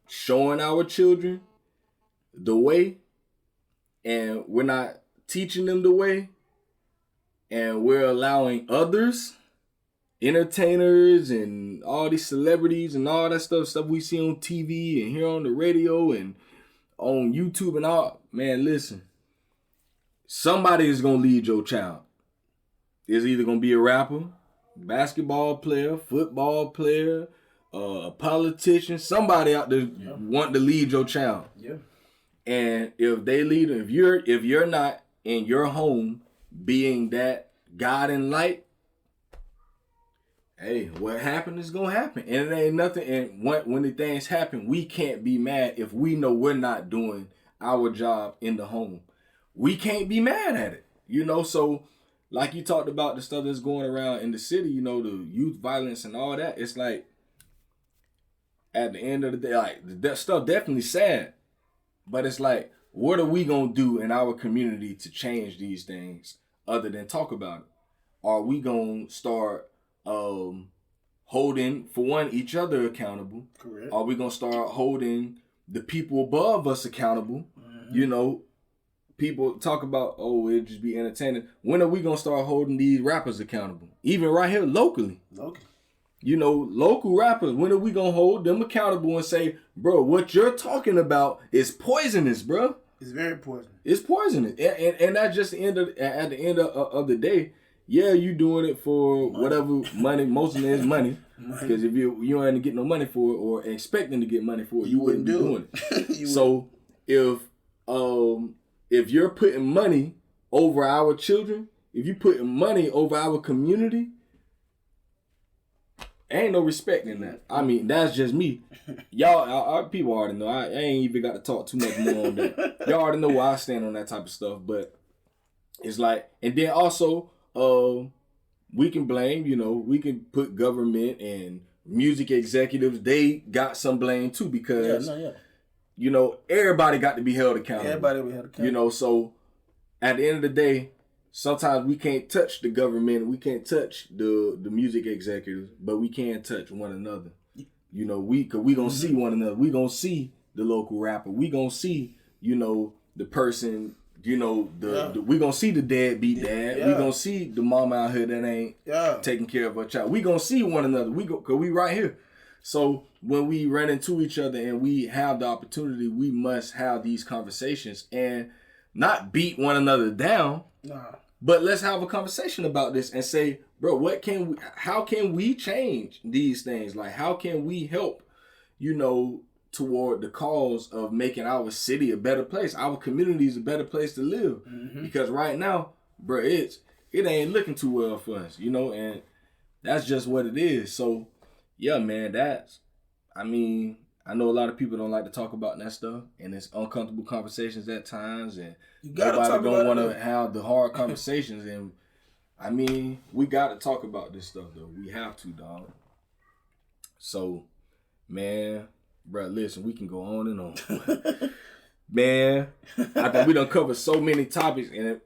showing our children the way, and we're not teaching them the way, and we're allowing others, entertainers and all these celebrities and all that stuff we see on TV and hear on the radio and on YouTube and all, man, listen, somebody is going to lead your child. It's either going to be a rapper, basketball player, football player, a politician, somebody out there want to lead your child. Yeah. And if they lead, if you're not in your home being that God and light, hey, what happened is gonna happen, and it ain't nothing. And when the things happen, we can't be mad if we know we're not doing our job in the home. We can't be mad at it, you know. So, like you talked about the stuff that's going around in the city, you know, the youth violence and all that. It's like, at the end of the day, like, that stuff definitely sad, but it's like, what are we gonna do in our community to change these things other than talk about it? Are we gonna start holding, for one, each other accountable? Correct. Are we gonna start holding the people above us accountable? Mm-hmm. You know, people talk about, oh, it'll just be entertaining. When are we gonna start holding these rappers accountable? Even right here locally. You know, local rappers, when are we gonna hold them accountable and say, bro, what you're talking about is poisonous, bro? It's very poisonous. It's poisonous. And that's just at the end of the day. Yeah, you doing it for whatever money. Most of it is money. Because if you ain't getting no money for it or expecting to get money for it, you wouldn't be doing it. So if you're putting money over our children, if you're putting money over our community, ain't no respect in that. I mean, that's just me. Y'all, our people already know. I ain't even got to talk too much more on that. Y'all already know where I stand on that type of stuff. But it's like, and then also, we can blame, you know, we can put government and music executives. They got some blame too because, you know, everybody got to be held accountable. You know, so at the end of the day, sometimes we can't touch the government, we can't touch the music executives, but we can touch one another. You know, we gonna see one another. We gonna see the local rapper. We gonna see, you know, the person, you know, we gonna see the deadbeat dad. We gonna see the mom out here that ain't taking care of her child. We gonna see one another. Cause we right here. So when we run into each other and we have the opportunity, we must have these conversations and not beat one another down. But let's have a conversation about this and say, bro, how can we change these things? Like, how can we help, you know, toward the cause of making our city a better place, our communities a better place to live? Mm-hmm. Because right now, bro, it ain't looking too well for us, you know, and that's just what it is. So, yeah, man, I know a lot of people don't like to talk about that stuff, and it's uncomfortable conversations at times, and everybody don't want to have the hard conversations. And I mean, we got to talk about this stuff, though. We have to, dog. So, man, bro, listen, we can go on and on. Man, I think we done covered so many topics, and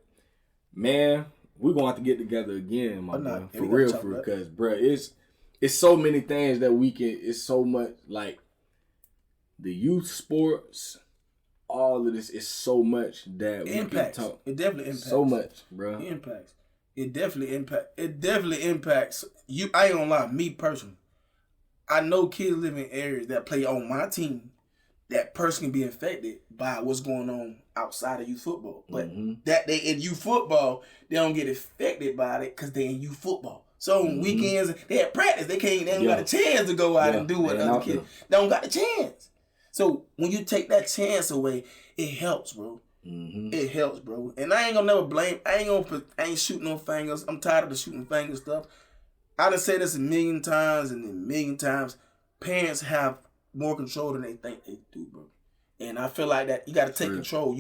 man, we're going to have to get together again, my boy. For real, because, bro, it's so many things that we can, it's so much, like, the youth sports, all of this is so much that we can talk. It definitely impacts. So much, bro. It definitely impacts you. I ain't gonna lie, me personally. I know kids live in areas that play on my team that person can be affected by what's going on outside of youth football. But that they in youth football, they don't get affected by it because they in youth football. So on weekends, they at practice. They don't got a chance to go out and do what other kids. They don't got a chance. So when you take that chance away, it helps, bro. Mm-hmm. It helps, bro. And I ain't gonna never blame. I ain't shooting no fingers. I'm tired of the shooting finger stuff. I done said this a million times and a million times. Parents have more control than they think they do, bro. And I feel like that you got to take control.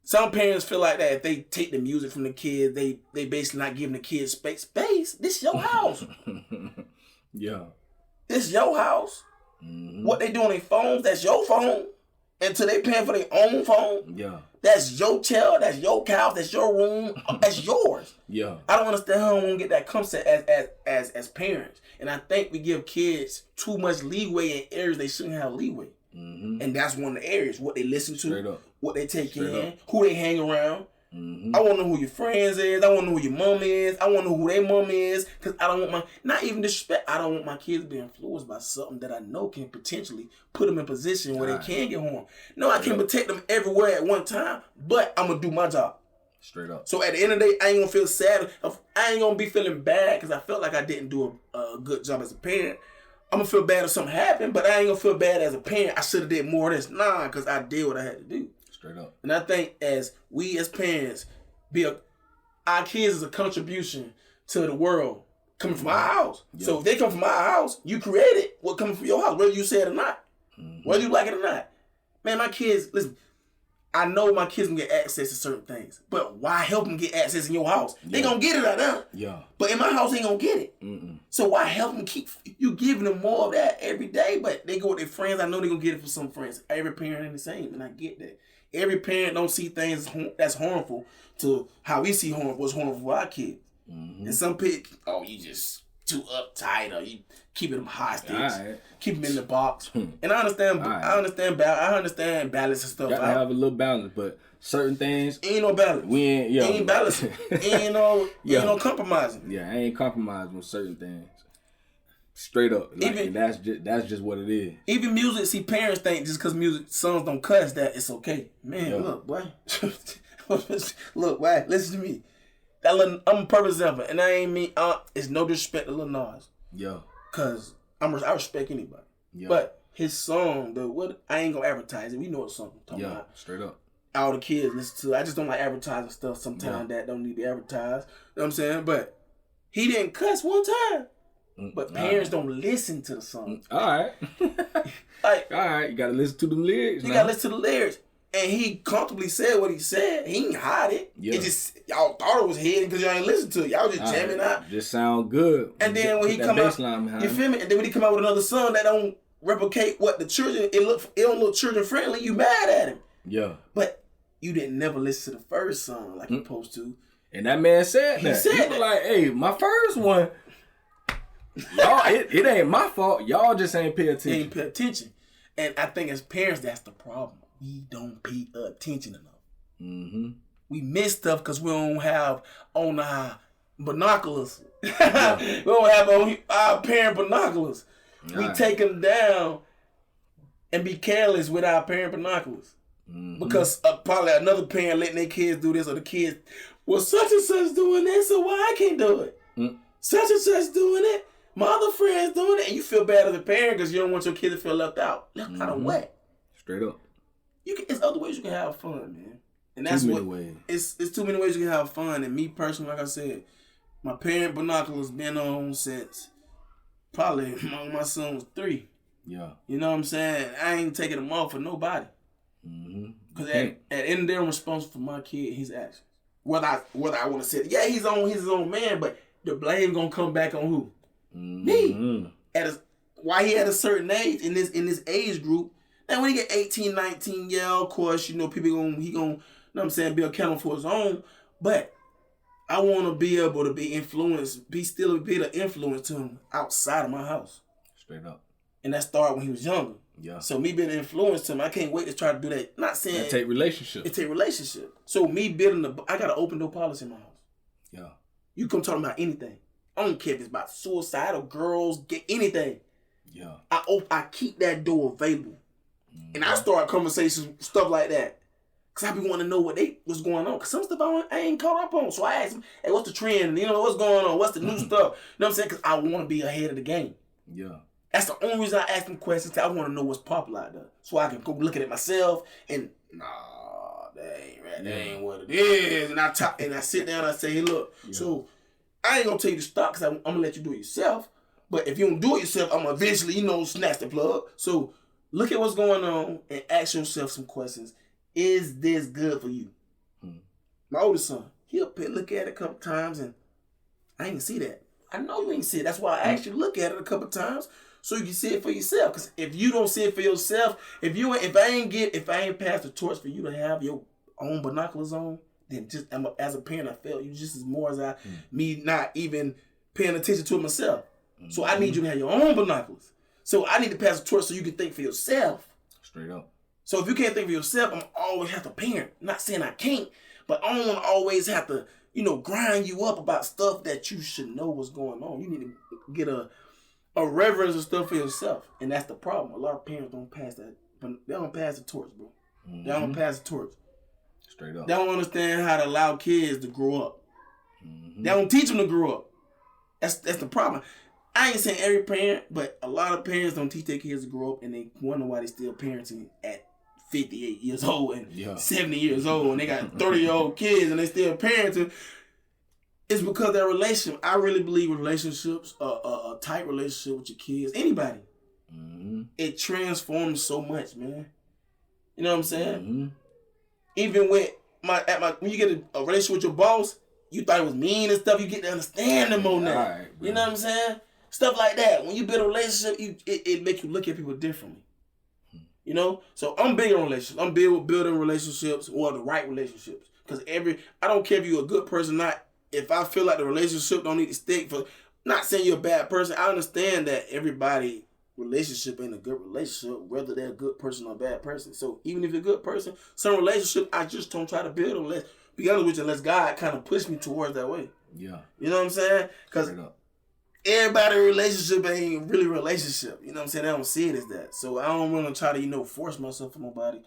Some parents feel like that if they take the music from the kids, they basically not giving the kids space. peace. This your house. Yeah. This your house. Mm-hmm. What they do on their phones, that's your phone. Until they paying for their own phone. Yeah. That's your chair, that's your couch, that's your room, that's yours. Yeah. I don't understand how we won't get that concept as parents. And I think we give kids too much leeway in areas they shouldn't have leeway. Mm-hmm. And that's one of the areas. What they listen to, what they take Straight in, up. who they hang around. Mm-hmm. I want to know who your friends is. I want to know who your mom is. I want to know who their mom is. Because I don't want my, not even disrespect, I don't want my kids to be influenced by something that I know can potentially put them in a position where they can get harmed. No, I can protect them everywhere at one time, but I'm going to do my job. Straight up. So at the end of the day, I ain't going to feel sad. I ain't going to be feeling bad because I felt like I didn't do a good job as a parent. I'm going to feel bad if something happened, but I ain't going to feel bad as a parent. I should have did more of this. Nah, because I did what I had to do. Straight up. And I think as we as parents, our kids is a contribution to the world coming from our house. Yeah. So if they come from our house, you created what coming from your house, whether you say it or not. Mm-hmm. Whether you like it or not. Man, my kids, listen, I know my kids can get access to certain things, but why help them get access in your house? Yeah. They gonna get it out there. Yeah. But in my house, they ain't gonna get it. Mm-mm. So why help them keep, you giving them more of that every day, but they go with their friends. I know they gonna get it for some friends. Every parent ain't the same, and I get that. Every parent don't see things that's harmful to how we see what's harmful for our kids. Mm-hmm. And some people, you just too uptight, or you keeping them hostage, right. Keep them in the box. And I understand, right. I understand balance and stuff. Gotta have a little balance, but certain things ain't no balance. We ain't, ain't balancing. ain't no compromising. Yeah, I ain't compromising with certain things. Straight up, like, even, and that's just what it is. Even music, see, parents think just because songs don't cuss that it's okay. Man, look, boy, look, boy, listen to me. I'm a perfect example, and I ain't mean it's no disrespect to Lil Nas. Yeah, cause I respect anybody. Yeah, but his song, I ain't gonna advertise it. We know what song I'm talking about. Straight up. All the kids listen to. I just don't like advertising stuff sometimes that don't need to be advertised. You know what I'm saying? But he didn't cuss one time. But parents don't listen to the song. All right. Like, all right, you gotta listen to the lyrics. You gotta listen to the lyrics. And he comfortably said what he said. He ain't hide it. Yeah. It just, y'all thought it was hidden because y'all ain't listen to it. Y'all was just jamming out. Just sound good. And then when he come out, you feel me? And then when he come out with another song that don't replicate what the children, it don't look children friendly, you mad at him. Yeah. But you didn't never listen to the first song like you're supposed to. And that man said that. He was like, hey, my first one, y'all, it ain't my fault. Y'all just ain't pay attention. Ain't pay attention. And I think as parents, that's the problem. We don't pay attention enough. Mm-hmm. We miss stuff because we don't have on our binoculars. Yeah. We don't have on our parent binoculars. Right. We take them down and be careless with our parent binoculars. Mm-hmm. Because probably another parent letting their kids do this, or the kids, well, such and such doing this, so why I can't do it? Mm. Such and such doing it. My other friends doing it, and you feel bad as a parent because you don't want your kid to feel left out. Left out of what? Straight up. It's other ways you can have fun, man. And that's too many ways. It's too many ways you can have fun. And me personally, like I said, my parent binoculars been on since probably my son was 3. Yeah. You know what I'm saying? I ain't taking them off for nobody. Because at the end of the day, I'm responsible for my kid, his actions. Whether I want to say, yeah, he's his own man, but the blame gonna come back on who? Me. Why he at a certain age in this age group. And when he get 18, 19, yeah, of course, you know, he gonna, you know what I'm saying, be accountable for his own. But I want to be able to be influenced, be the influence to him outside of my house. Straight up. And that started when he was younger. Yeah. So me being an influence to him, I can't wait to try to do that. Not saying it take relationship. So me building I got an open door policy in my house. Yeah. You come talking about anything. I don't care if it's about suicide or girls, get anything. Yeah. I keep that door available. And I start conversations, stuff like that. Because I be wanting to know what's going on. Because some stuff I ain't caught up on. So I ask them, hey, what's the trend? You know, what's going on? What's the new stuff? You know what I'm saying? Because I want to be ahead of the game. Yeah. That's the only reason I ask them questions. I want to know what's popular out there. So I can go look at it myself and, that ain't right. That ain't what it is. And I sit down and I say, hey, look. Yeah. So I ain't going to tell you to stop because I'm going to let you do it yourself. But if you don't do it yourself, I'm going to eventually, snatch the plug. So look at what's going on and ask yourself some questions. Is this good for you? My oldest son, he'll look at it a couple times and I didn't see that. I know you ain't see it. That's why I asked you to look at it a couple times so you can see it for yourself. Because if you don't see it for yourself, if I ain't passed the torch for you to have your own binoculars on, then just as a parent, I felt you just as more as me not even paying attention to it myself. So I need you to have your own binoculars. So I need to pass the torch so you can think for yourself. Straight up. So if you can't think for yourself, I'm always have to parent. Not saying I can't, but I don't want to always have to, grind you up about stuff that you should know what's going on. You need to get a reverence of stuff for yourself. And that's the problem. A lot of parents don't pass that. But they don't pass the torch, bro. They don't pass the torch. Straight up. They don't understand how to allow kids to grow up. They don't teach them to grow up. That's the problem. I ain't saying every parent, but a lot of parents don't teach their kids to grow up, and they wonder why they still parenting at 58 years old and 70 years old, and they got 30-year-old kids, and they still parenting. It's because their relationship. I really believe relationships, a tight relationship with your kids, anybody, it transforms so much, man. You know what I'm saying? Even with when you get a relationship with your boss, you thought it was mean and stuff. You get to understand them more now. Right, you know what I'm saying? Stuff like that. When you build a relationship, it make you look at people differently. So I'm big on relationships. I'm big with building relationships or the right relationships. Because I don't care if you're a good person or not. If I feel like the relationship don't need to stick not saying you're a bad person. I understand that everybody relationship ain't a good relationship, whether they're a good person or a bad person. So even if you're a good person, some relationship I just don't try to build unless, be honest with you, unless God kind of pushed me towards that way. Yeah. You know what I'm saying? Because everybody's relationship ain't really a relationship. You know what I'm saying? I don't see it as that. So I don't want to try to, force myself on nobody.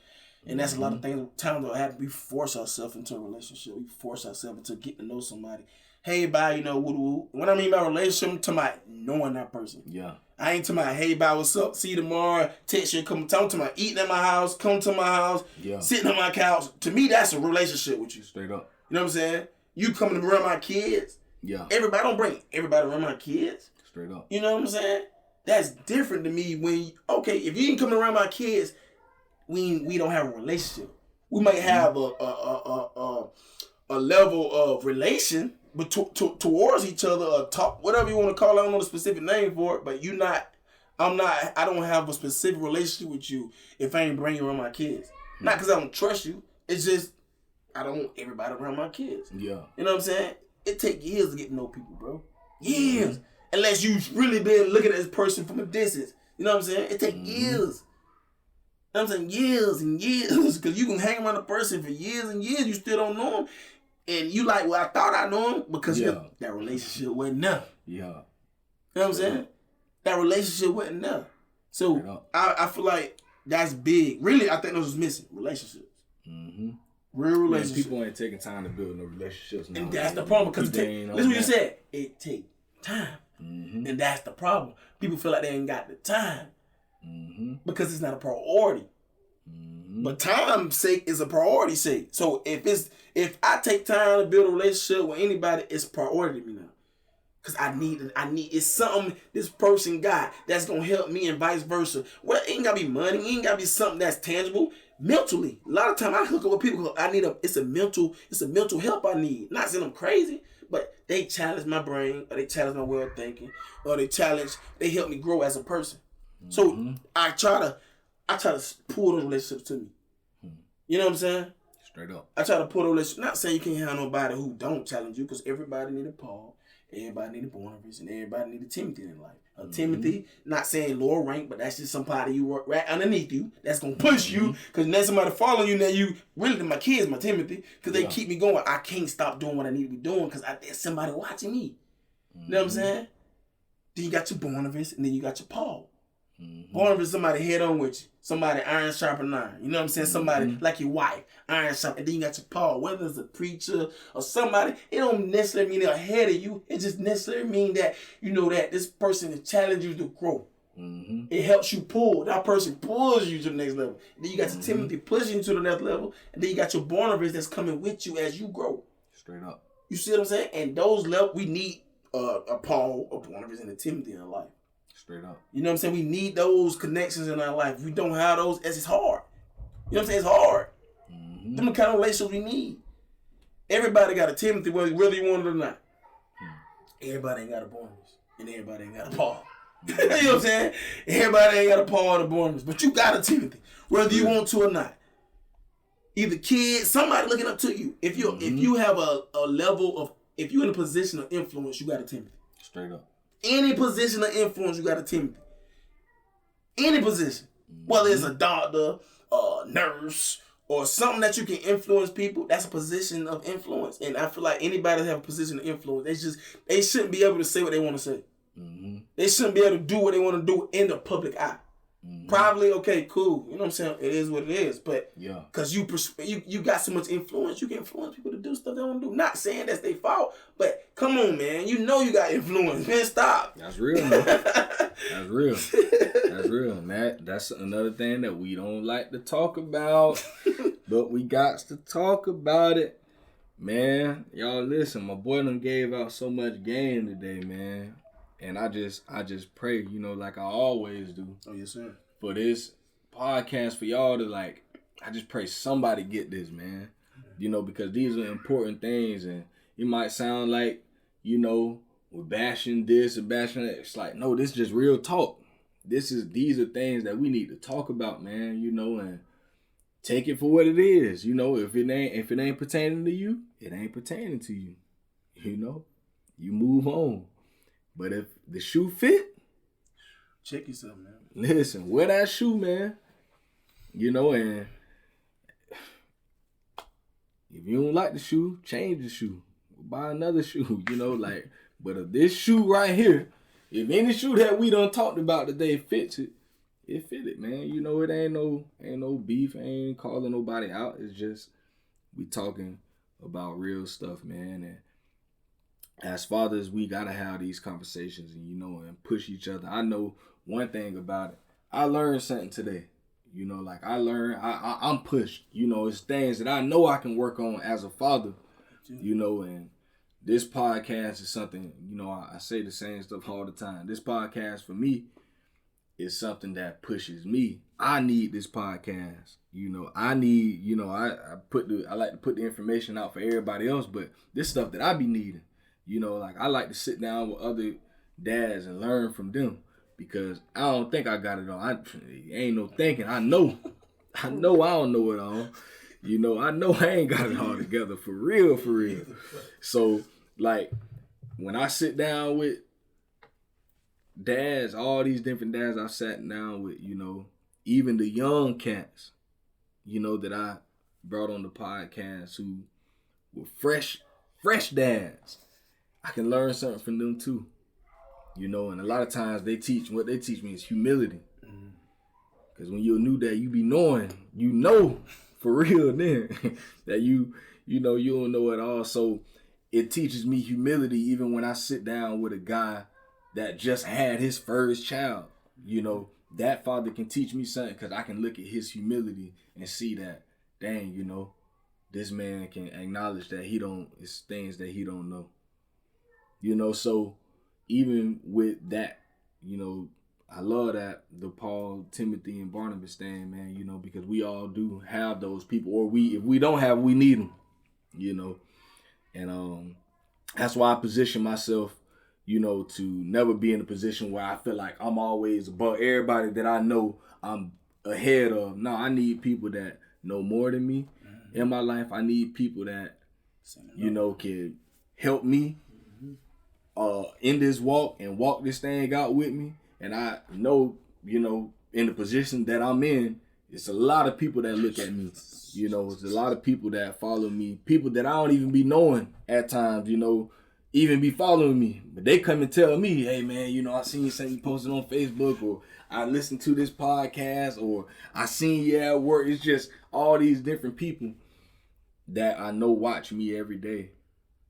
And that's a lot of times that happen. We force ourselves into a relationship. We force ourselves into getting to know somebody. Hey, bye, woo-woo. What I mean by relationship, I'm talking about knowing that person. Yeah. I ain't talking about, hey, bye, what's up? See you tomorrow. Text you, come. I'm talking about eating at my house, come to my house, sitting on my couch. To me, that's a relationship with you. Straight up. You know what I'm saying? You coming around my kids. Yeah. Everybody don't bring everybody around my kids. Straight up. You know what I'm saying? That's different to me when, if you ain't coming around my kids, we don't have a relationship. We might have a level of relation, but towards each other, or talk, whatever you want to call it. I don't know the specific name for it, but I don't have a specific relationship with you if I ain't bring you around my kids. Not because I don't trust you. It's just, I don't want everybody around my kids. Yeah. You know what I'm saying? It takes years to get to know people, bro. Years. Unless you really been looking at this person from a distance. You know what I'm saying? It takes years. You know what I'm saying? Years and years. Because you can hang around a person for years and years. You still don't know him. And you like, well, I thought I knew him because that relationship wasn't enough. Yeah. You know what I'm saying? That relationship wasn't enough. So I feel like that's big. Really, I think those was missing. Relationships. Real relationships. People ain't taking time to build no relationships now. And that's the problem. Because listen what you said. It take time. And that's the problem. People feel like they ain't got the time. Because it's not a priority. But time's sake is a priority sake. So if I take time to build a relationship with anybody, it's a priority to me now. Because I need it's something this person got that's gonna help me and vice versa. Well, it ain't gotta be money, it ain't gotta be something that's tangible. Mentally. A lot of time I hook up with people because it's a mental help I need. Not saying I'm crazy, but they challenge my brain, or they challenge my way of thinking, or they help me grow as a person. So I try to pull those relationships to me. You know what I'm saying? Straight up. I try to pull those relationships. Not saying you can't have nobody who don't challenge you, because everybody need a Paul, everybody need a Barnabas, and everybody need a Timothy in life. Timothy, not saying lower rank, but that's just somebody you work right underneath you that's gonna push you, because then somebody following you, now you really my kids, my Timothy, because they keep me going. I can't stop doing what I need to be doing because there's somebody watching me. You know what I'm saying? Then you got your Barnabas, and then you got your Paul. Barnabas, somebody head on with you. Somebody iron sharpen iron. You know what I'm saying? Somebody like your wife, iron sharpen. And then you got your Paul. Whether it's a preacher or somebody, it don't necessarily mean they're ahead of you. It just necessarily mean that you know that this person is challenging you to grow. It helps you pull. That person pulls you to the next level. And then you got your Timothy pushing you to the next level. And then you got your Barnabas that's coming with you as you grow. Straight up. You see what I'm saying? And those levels, we need a Paul, a Barnabas, and a Timothy in our life. Straight up. You know what I'm saying? We need those connections in our life. If we don't have those, it's hard. You know what I'm saying? It's hard. Them the kind of relationships we need. Everybody got a Timothy, whether you want it or not. everybody ain't got a Barnabas, and everybody ain't got a Paul. You know what I'm saying? Everybody ain't got a Paul or a Barnabas, but you got a Timothy, whether you want to or not. Either kids, somebody looking up to you. If you have a level of, if you're in a position of influence, you got a Timothy. Straight up. Any position of influence, you got a Timothy. Any position. Whether it's a doctor, a nurse, or something that you can influence people, that's a position of influence. And I feel like anybody that have a position of influence, they shouldn't be able to say what they want to say. Mm-hmm. They shouldn't be able to do what they want to do in the public eye. Mm-hmm. Probably, okay, cool. You know what I'm saying? It is what it is. But yeah, because you got so much influence, you can influence people to do stuff they want to do. Not saying that's their fault, but come on, man. You know you got influence. Man, stop. That's real, man. That's real. That's real, man. That's another thing that we don't like to talk about, but we got to talk about it. Man, y'all listen, my boy done gave out so much game today, man. And I just pray, you know, like I always do. Oh, yes, sir. For this podcast, for y'all to like, I just pray somebody get this, man. You know, because these are important things, and it might sound like, you know, we're bashing this and bashing that. It's like, no, this is just real talk. These are things that we need to talk about, man, you know, and take it for what it is. You know, if it ain't pertaining to you, it ain't pertaining to you. You know, you move on. But if the shoe fit, check yourself, man. Listen, wear that shoe, man. You know, and if you don't like the shoe, change the shoe. Buy another shoe, you know, like, but if this shoe right here, if any shoe that we done talked about today fits it, it fit it, man. You know, it ain't no beef, ain't calling nobody out. It's just we talking about real stuff, man. And as fathers, we gotta have these conversations and, you know, and push each other. I know one thing about it. I learned something today. You know, like I'm pushed. You know, it's things that I know I can work on as a father. You know, and this podcast is something, you know, I say the same stuff all the time. This podcast for me is something that pushes me. I need this podcast. You know, I need, you know, I like to put the information out for everybody else, but this stuff that I be needing. You know, like I like to sit down with other dads and learn from them because I don't think I got it all. Ain't no thinking. I know I don't know it all. You know, I know I ain't got it all together for real. So, like, when I sit down with dads, all these different dads I sat down with, you know, even the young cats, you know, that I brought on the podcast who were fresh dads. I can learn something from them too, you know, and a lot of times what they teach me is humility. Because when you're a new dad, you be knowing, you know, for real then, that you know, you don't know it all. So it teaches me humility even when I sit down with a guy that just had his first child. You know, that father can teach me something because I can look at his humility and see that, dang, you know, this man can acknowledge that it's things that he don't know. You know, so even with that, you know, I love that the Paul, Timothy, and Barnabas thing, man, you know, because we all do have those people, or if we don't have, we need them, you know. And that's why I position myself, you know, to never be in a position where I feel like I'm always above everybody that I know I'm ahead of. No, I need people that know more than me in my life. I need people that, you know, can help me in this walk and walk this thing out with me. And I know, you know, in the position that I'm in, it's a lot of people that look at me. You know, it's a lot of people that follow me. People that I don't even be knowing at times, you know, even be following me. But they come and tell me, hey, man, you know, I seen something you posted on Facebook, or I listened to this podcast, or I seen you at work. It's just all these different people that I know watch me every day,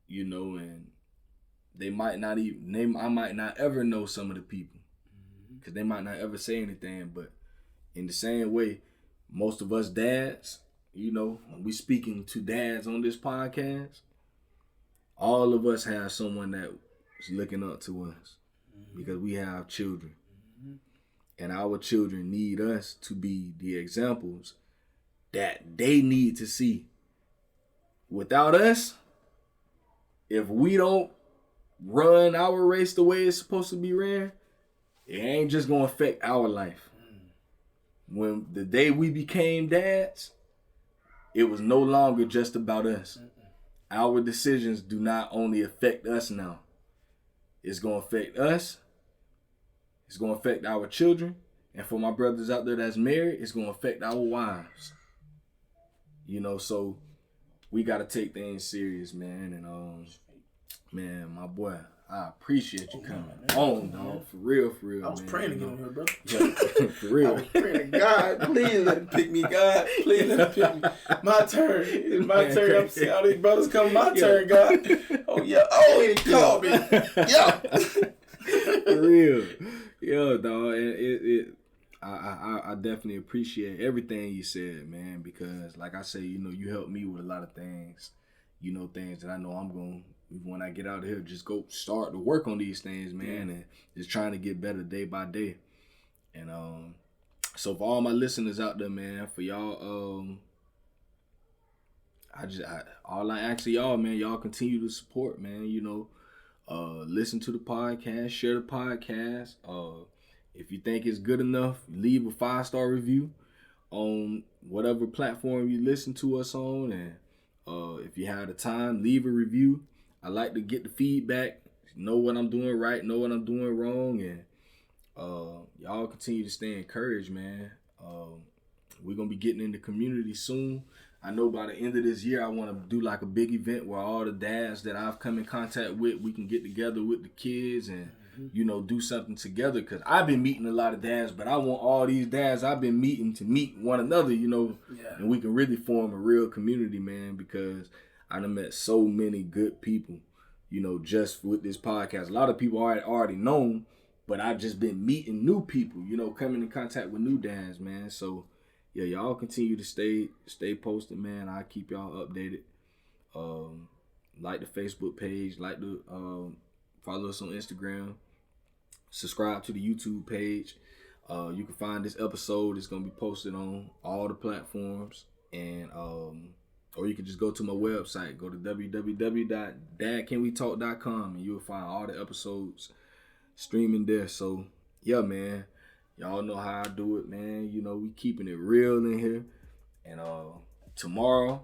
you know, and I might not ever know some of the people because they might not ever say anything. But in the same way, most of us dads, you know, when we speaking to dads on this podcast, all of us have someone that is looking up to us because we have children. And our children need us to be the examples that they need to see. Without us, if we don't run our race the way it's supposed to be ran, it ain't just gonna affect our life. When the day we became dads, it was no longer just about us. Our decisions do not only affect us now. It's gonna affect us. It's gonna affect our children. And for my brothers out there that's married, it's gonna affect our wives. You know, so we gotta take things serious, man. And man, my boy, I appreciate you coming on, dog. For real, I was praying to get on here, brother. Yeah, for real. I was praying to God, please let him pick me, God. Please let him pick me. My turn. It's my turn. I'm seeing all these brothers come. My turn, God. Oh, yeah. Oh, he called me. Yeah. For real. Yo, dog. I definitely appreciate everything you said, man, because like I say, you know, you helped me with a lot of things, you know, things that I know I'm going to, when I get out of here, just go start to work on these things, man, and just trying to get better day by day. And so for all my listeners out there, man, for y'all, all I ask of y'all, man, y'all continue to support, man, you know, listen to the podcast, share the podcast. If you think it's good enough, leave a 5-star review on whatever platform you listen to us on. And if you have the time, leave a review. I like to get the feedback, know what I'm doing right, know what I'm doing wrong. And y'all continue to stay encouraged, man. We're going to be getting in the community soon. I know by the end of this year, I want to do like a big event where all the dads that I've come in contact with, we can get together with the kids and, you know, do something together. Because I've been meeting a lot of dads, but I want all these dads I've been meeting to meet one another, you know, and we can really form a real community, man, because I done met so many good people, you know, just with this podcast. A lot of people already known, but I've just been meeting new people, you know, coming in contact with new dads, man. So, yeah, y'all continue to stay posted, man. I'll keep y'all updated. Like the Facebook page, like the follow us on Instagram, subscribe to the YouTube page. You can find this episode. It's gonna be posted on all the platforms, and or you can just go to my website, go to www.dadcanwetalk.com, and you'll find all the episodes streaming there. So yeah, man. Y'all know how I do it, man. You know, we keeping it real in here. And tomorrow,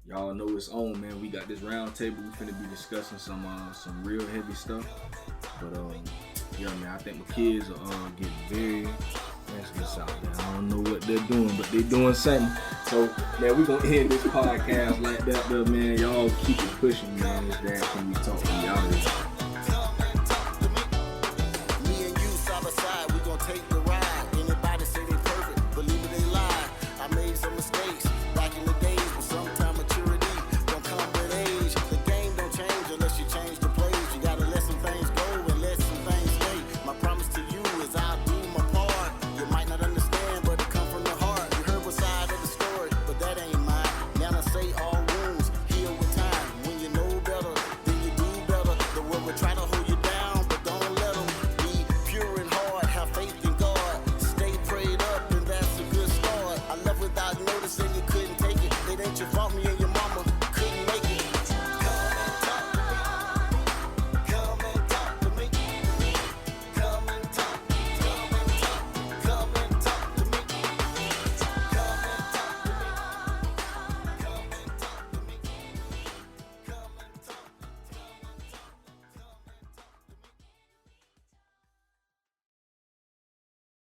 y'all know it's on, man. We got this round table. We finna be discussing some real heavy stuff. But yeah, man, I think my kids are getting very restless out there. I don't know what they're doing, but they're doing something. So, man, we gonna end this podcast like that, though, man. Y'all keep it pushing, man. It's Dad Can We Talk? Y'all